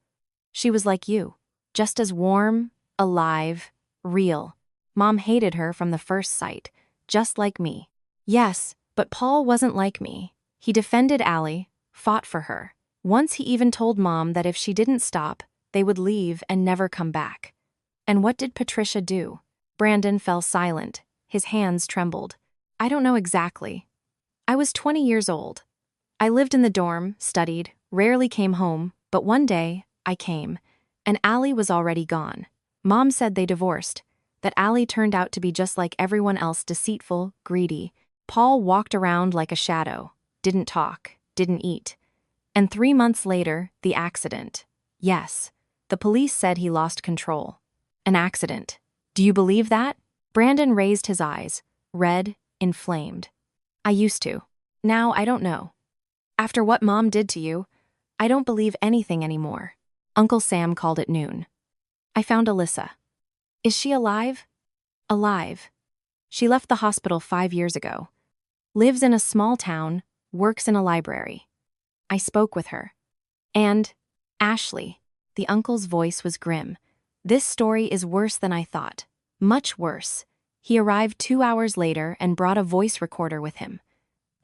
A: She was like you, just as warm, alive, real. Mom hated her from the first sight, just like me. Yes, but Paul wasn't like me. He defended Allie, fought for her. Once he even told Mom that if she didn't stop, they would leave and never come back. And what did Patricia do? Brandon fell silent. His hands trembled. I don't know exactly. I was 20 years old. I lived in the dorm, studied, rarely came home, but one day, I came, and Allie was already gone. Mom said they divorced, that Allie turned out to be just like everyone else, deceitful, greedy. Paul walked around like a shadow, didn't talk, didn't eat. And 3 months later, the accident. Yes, the police said he lost control. An accident. Do you believe that? Brandon raised his eyes, red, inflamed. I used to. Now I don't know. After what Mom did to you, I don't believe anything anymore. Uncle Sam called it noon. I found Alyssa. Is she alive? Alive. She left the hospital 5 years ago. Lives in a small town, works in a library. I spoke with her. And, Ashley, the uncle's voice was grim. This story is worse than I thought. Much worse. He arrived 2 hours later and brought a voice recorder with him.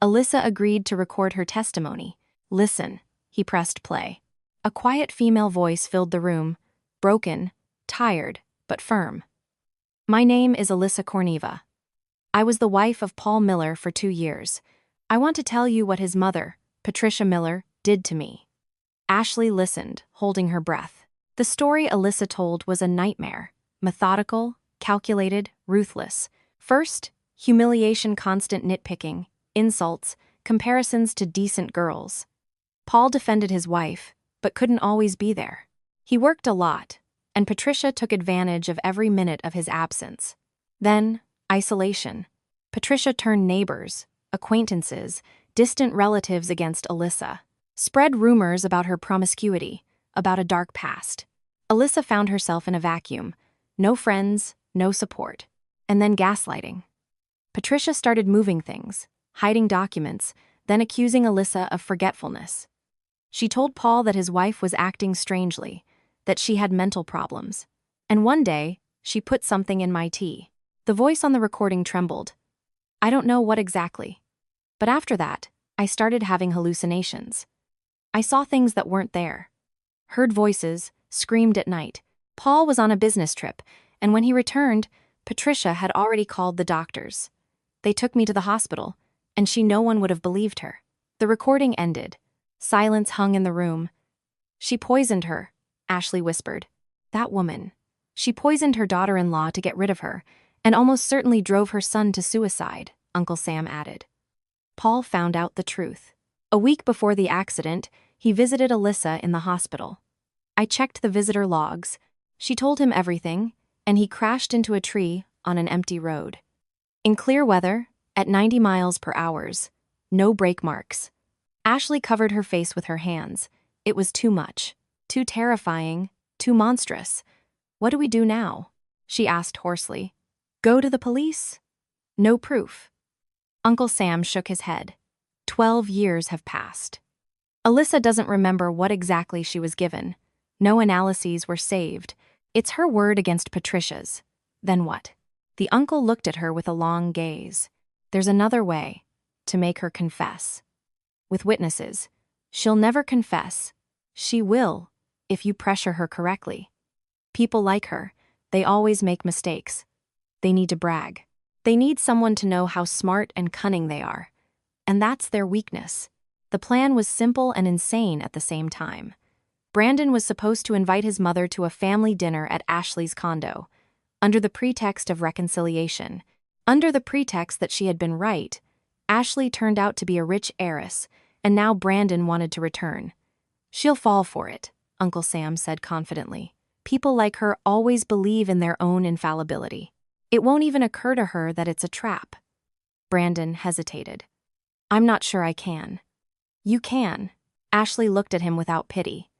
A: Alyssa agreed to record her testimony. Listen, he pressed play. A quiet female voice filled the room, broken, tired, but firm. My name is Alyssa Korneva. I was the wife of Paul Miller for 2 years. I want to tell you what his mother, Patricia Miller, did to me. Ashley listened, holding her breath. The story Alyssa told was a nightmare. Methodical, calculated, ruthless. First, humiliation, constant nitpicking, insults, comparisons to decent girls. Paul defended his wife, but couldn't always be there. He worked a lot, and Patricia took advantage of every minute of his absence. Then, isolation. Patricia turned neighbors, acquaintances, distant relatives against Alyssa. Spread rumors about her promiscuity, about a dark past. Alyssa found herself in a vacuum, No friends, no support. And then gaslighting. Patricia started moving things, hiding documents, then accusing Alyssa of forgetfulness. She told Paul that his wife was acting strangely, that she had mental problems. And one day, she put something in my tea. The voice on the recording trembled. I don't know what exactly. But after that, I started having hallucinations. I saw things that weren't there. Heard voices, screamed at night. Paul was on a business trip, and when he returned, Patricia had already called the doctors. They took me to the hospital, and no one would have believed her. The recording ended. Silence hung in the room. She poisoned her, Ashley whispered. That woman. She poisoned her daughter-in-law to get rid of her, and almost certainly drove her son to suicide, Uncle Sam added. Paul found out the truth. A week before the accident, he visited Alyssa in the hospital. I checked the visitor logs. She told him everything, and he crashed into a tree on an empty road. In clear weather, at 90 miles per hour, no brake marks. Ashley covered her face with her hands. It was too much, too terrifying, too monstrous. What do we do now? She asked hoarsely. Go to the police? No proof. Uncle Sam shook his head. 12 years have passed. Alyssa doesn't remember what exactly she was given. No analyses were saved. It's her word against Patricia's. Then what? The uncle looked at her with a long gaze. There's another way, to make her confess. With witnesses. She'll never confess. She will, if you pressure her correctly. People like her, they always make mistakes. They need to brag. They need someone to know how smart and cunning they are. And that's their weakness. The plan was simple and insane at the same time. Brandon was supposed to invite his mother to a family dinner at Ashley's condo, under the pretext of reconciliation. Under the pretext that she had been right, Ashley turned out to be a rich heiress, and now Brandon wanted to return. She'll fall for it, Uncle Sam said confidently. People like her always believe in their own infallibility. It won't even occur to her that it's a trap. Brandon hesitated. I'm not sure I can. You can. Ashley looked at him without pity.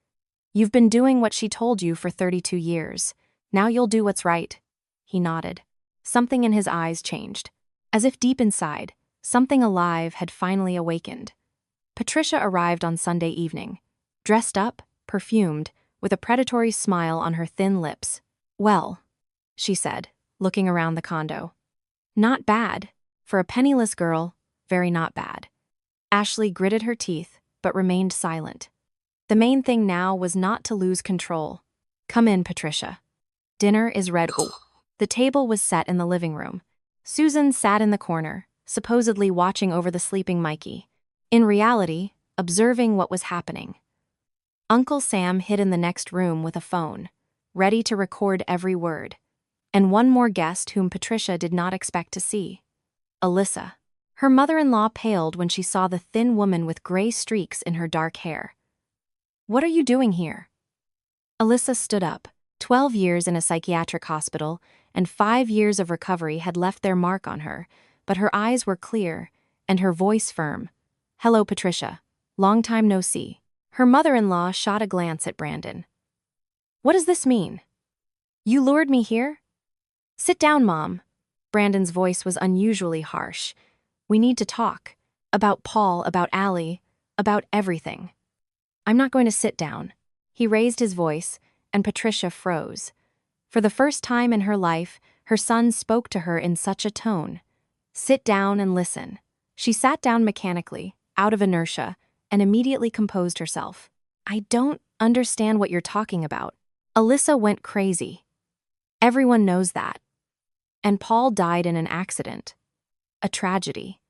A: You've been doing what she told you for 32 years. Now you'll do what's right. He nodded. Something in his eyes changed. As if deep inside, something alive had finally awakened. Patricia arrived on Sunday evening, dressed up, perfumed, with a predatory smile on her thin lips. Well, she said, looking around the condo. Not bad. For a penniless girl, very not bad. Ashley gritted her teeth, but remained silent. The main thing now was not to lose control. Come in, Patricia. Dinner is ready. The table was set in the living room. Susan sat in the corner, supposedly watching over the sleeping Mikey. In reality, observing what was happening. Uncle Sam hid in the next room with a phone, ready to record every word. And one more guest whom Patricia did not expect to see. Alyssa. Her mother-in-law paled when she saw the thin woman with gray streaks in her dark hair. What are you doing here? Alyssa stood up. 12 years in a psychiatric hospital and 5 years of recovery had left their mark on her, but her eyes were clear and her voice firm. Hello, Patricia. Long time no see. Her mother-in-law shot a glance at Brandon. What does this mean? You lured me here? Sit down, Mom. Brandon's voice was unusually harsh. We need to talk. About Paul, about Allie, about everything. I'm not going to sit down. He raised his voice, and Patricia froze. For the first time in her life, her son spoke to her in such a tone. Sit down and listen. She sat down mechanically, out of inertia, and immediately composed herself. I don't understand what you're talking about. Alyssa went crazy. Everyone knows that. And Paul died in an accident. A tragedy.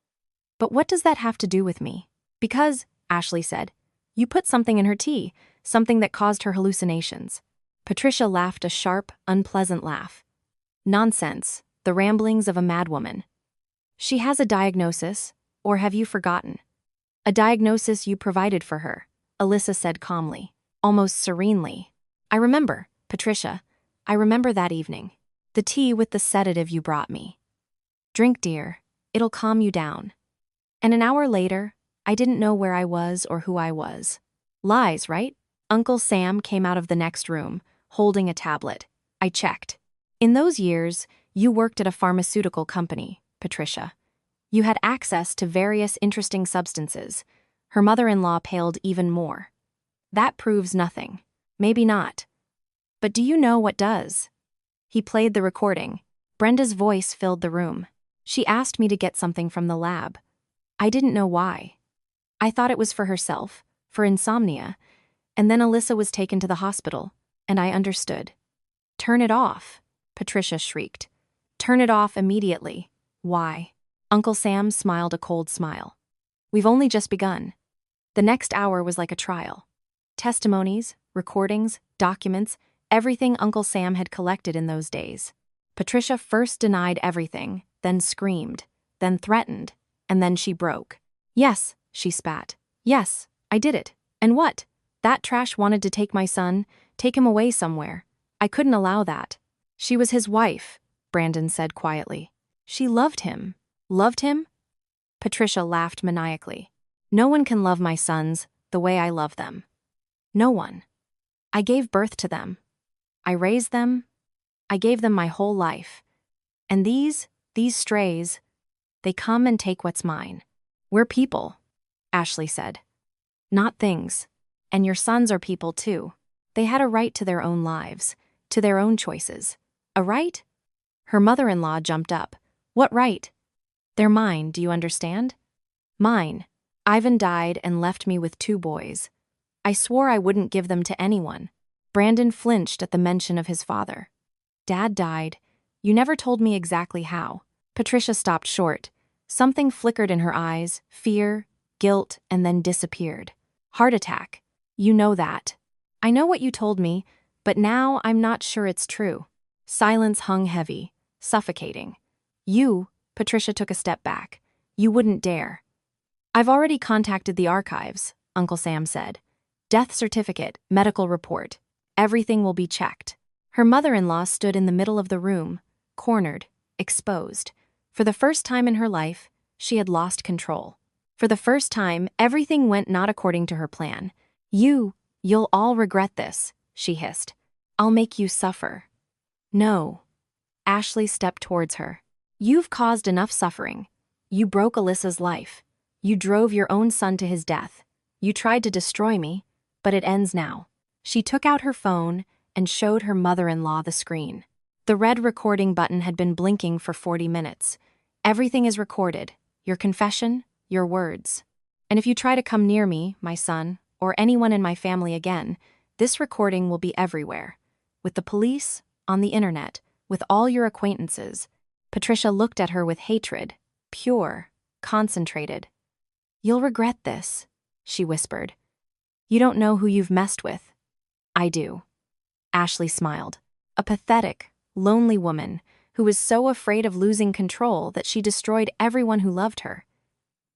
A: But what does that have to do with me? Because, Ashley said, you put something in her tea, something that caused her hallucinations. Patricia laughed a sharp, unpleasant laugh. Nonsense, the ramblings of a madwoman. She has a diagnosis, or have you forgotten? A diagnosis you provided for her, Alyssa said calmly, almost serenely. I remember, Patricia. I remember that evening. The tea with the sedative you brought me. Drink, dear. It'll calm you down. And an hour later, I didn't know where I was or who I was. Lies, right? Uncle Sam came out of the next room, holding a tablet. I checked. In those years, you worked at a pharmaceutical company, Patricia. You had access to various interesting substances. Her mother-in-law paled even more. That proves nothing. Maybe not. But do you know what does? He played the recording. Brenda's voice filled the room. She asked me to get something from the lab. I didn't know why. I thought it was for herself, for insomnia, and then Alyssa was taken to the hospital, and I understood. Turn it off, Patricia shrieked. Turn it off immediately. Why? Uncle Sam smiled a cold smile. We've only just begun. The next hour was like a trial. Testimonies, recordings, documents, everything Uncle Sam had collected in those days. Patricia first denied everything, then screamed, then threatened, and then she broke. Yes, she spat. Yes, I did it. And what? That trash wanted to take my son, take him away somewhere. I couldn't allow that. She was his wife, Brandon said quietly. She loved him. Loved him? Patricia laughed maniacally. No one can love my sons the way I love them. No one. I gave birth to them. I raised them. I gave them my whole life. And these strays, they come and take what's mine. We're people, Ashley said. Not things. And your sons are people too. They had a right to their own lives, to their own choices. A right? Her mother-in-law jumped up. What right? They're mine, do you understand? Mine. Ivan died and left me with 2 boys. I swore I wouldn't give them to anyone. Brandon flinched at the mention of his father. Dad died. You never told me exactly how. Patricia stopped short. Something flickered in her eyes, fear, guilt, and then disappeared. Heart attack. You know that. I know what you told me, but now I'm not sure it's true. Silence hung heavy, suffocating. Patricia took a step back. You wouldn't dare. I've already contacted the archives, Uncle Sam said. Death certificate, medical report. Everything will be checked. Her mother-in-law stood in the middle of the room, cornered, exposed. For the first time in her life, she had lost control. For the first time, everything went not according to her plan. You'll all regret this, she hissed. I'll make you suffer. No. Ashley stepped towards her. You've caused enough suffering. You broke Alyssa's life. You drove your own son to his death. You tried to destroy me, but it ends now. She took out her phone and showed her mother-in-law the screen. The red recording button had been blinking for 40 minutes. Everything is recorded. Your confession, your words. And if you try to come near me, my son, or anyone in my family again, this recording will be everywhere. With the police, on the internet, with all your acquaintances. Patricia looked at her with hatred, pure, concentrated. You'll regret this, she whispered. You don't know who you've messed with. I do. Ashley smiled. A pathetic, lonely woman who was so afraid of losing control that she destroyed everyone who loved her.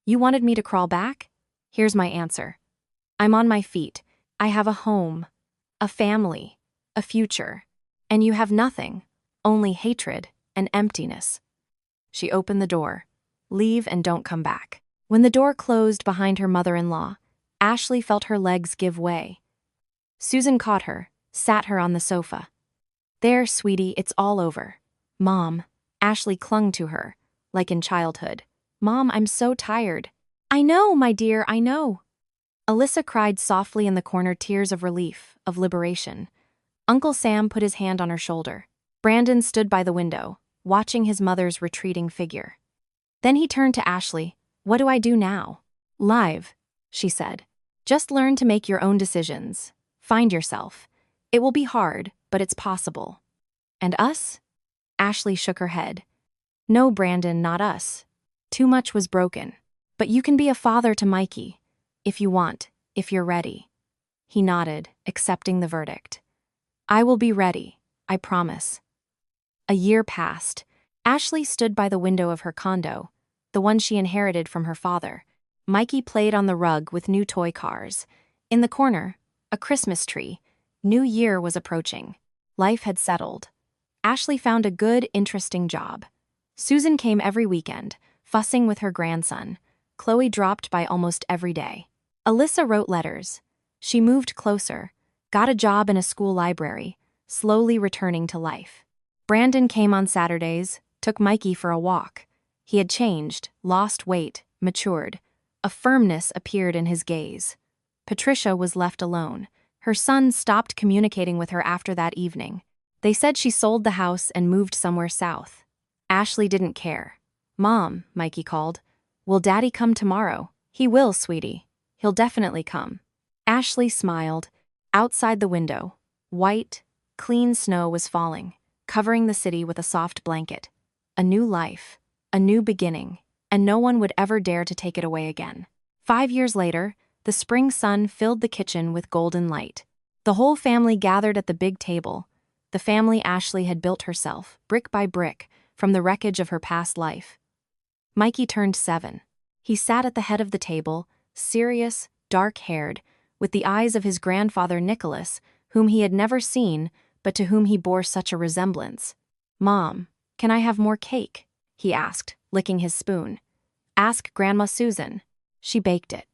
A: You wanted me to crawl back? Here's my answer. I'm on my feet. I have a home, a family, a future. And you have nothing, only hatred and emptiness. She opened the door. Leave and don't come back. When the door closed behind her mother-in-law, Ashley felt her legs give way. Susan caught her, sat her on the sofa. There, sweetie, it's all over. Mom. Ashley clung to her, like in childhood. Mom, I'm so tired. I know, my dear, I know. Alyssa cried softly in the corner, tears of relief, of liberation. Uncle Sam put his hand on her shoulder. Brandon stood by the window, watching his mother's retreating figure. Then he turned to Ashley. What do I do now? Live, she said. Just learn to make your own decisions. Find yourself. It will be hard, but it's possible. And us? Ashley shook her head. No, Brandon, not us. Too much was broken. But you can be a father to Mikey. If you want, if you're ready. He nodded, accepting the verdict. I will be ready, I promise. A year passed. Ashley stood by the window of her condo, the one she inherited from her father. Mikey played on the rug with new toy cars. In the corner, a Christmas tree. New Year was approaching. Life had settled. Ashley found a good, interesting job. Susan came every weekend, fussing with her grandson. Chloe dropped by almost every day. Alyssa wrote letters. She moved closer, got a job in a school library, slowly returning to life. Brandon came on Saturdays, took Mikey for a walk. He had changed, lost weight, matured. A firmness appeared in his gaze. Patricia was left alone. Her son stopped communicating with her after that evening. They said she sold the house and moved somewhere south. Ashley didn't care. "Mom," Mikey called. "Will Daddy come tomorrow?" "He will, sweetie. He'll definitely come." Ashley smiled. Outside the window, white, clean snow was falling, covering the city with a soft blanket. A new life, a new beginning, and no one would ever dare to take it away again. 5 years later, the spring sun filled the kitchen with golden light. The whole family gathered at the big table, the family Ashley had built herself, brick by brick, from the wreckage of her past life. Mikey turned 7. He sat at the head of the table, serious, dark-haired, with the eyes of his grandfather Nicholas, whom he had never seen, but to whom he bore such a resemblance. "Mom, can I have more cake?" he asked, licking his spoon. "Ask Grandma Susan. She baked it."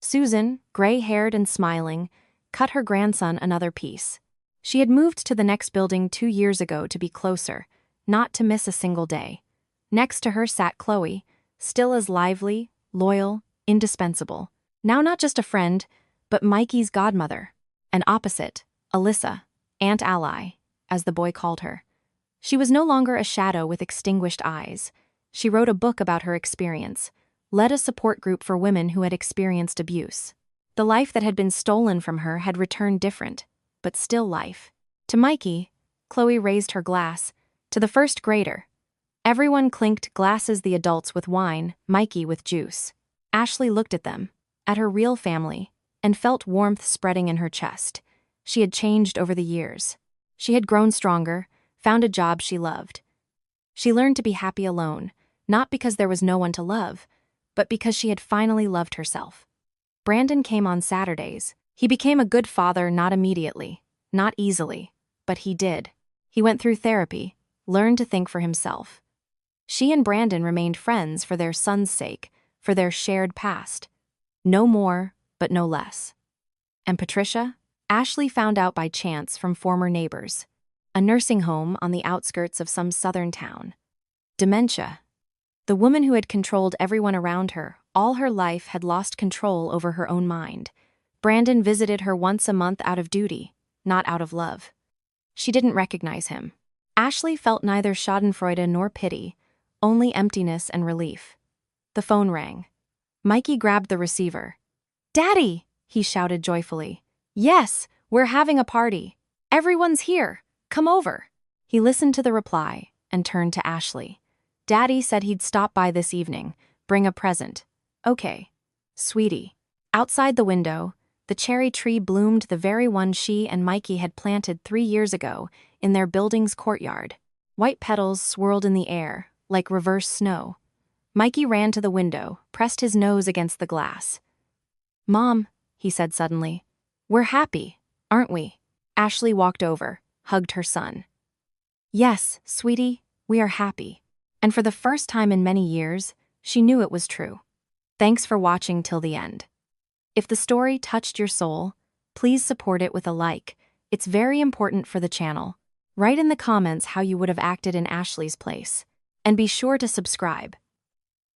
A: Susan, gray-haired and smiling, cut her grandson another piece. She had moved to the next building 2 years ago to be closer, not to miss a single day. Next to her sat Chloe, still as lively, loyal, indispensable. Now not just a friend, but Mikey's godmother. And opposite, Alyssa, Aunt Ally, as the boy called her. She was no longer a shadow with extinguished eyes. She wrote a book about her experience, led a support group for women who had experienced abuse. The life that had been stolen from her had returned different, but still life. To Mikey, Chloe raised her glass. To the first grader. Everyone clinked glasses, the adults with wine, Mikey with juice. Ashley looked at them, at her real family, and felt warmth spreading in her chest. She had changed over the years. She had grown stronger, found a job she loved. She learned to be happy alone, not because there was no one to love, but because she had finally loved herself. Brandon came on Saturdays. He became a good father not immediately, not easily, but he did. He went through therapy, learned to think for himself. She and Brandon remained friends for their son's sake, for their shared past. No more, but no less. And Patricia? Ashley found out by chance from former neighbors. A nursing home on the outskirts of some southern town. Dementia. The woman who had controlled everyone around her all her life had lost control over her own mind. Brandon visited her once a month out of duty, not out of love. She didn't recognize him. Ashley felt neither schadenfreude nor pity, only emptiness and relief. The phone rang. Mikey grabbed the receiver. "Daddy!" he shouted joyfully. "Yes, we're having a party. Everyone's here. Come over." He listened to the reply and turned to Ashley. "Daddy said he'd stop by this evening, bring a present." "Okay, sweetie." Outside the window, the cherry tree bloomed, the very one she and Mikey had planted 3 years ago in their building's courtyard. White petals swirled in the air, like reverse snow. Mikey ran to the window, pressed his nose against the glass. "Mom," he said suddenly, "we're happy, aren't we?" Ashley walked over, hugged her son. "Yes, sweetie, we are happy." And for the first time in many years, she knew it was true. Thanks for watching till the end. If the story touched your soul, please support it with a like. It's very important for the channel. Write in the comments how you would have acted in Ashley's place. And be sure to subscribe.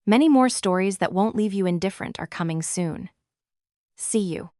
A: Many more stories that won't leave you indifferent are coming soon. See you.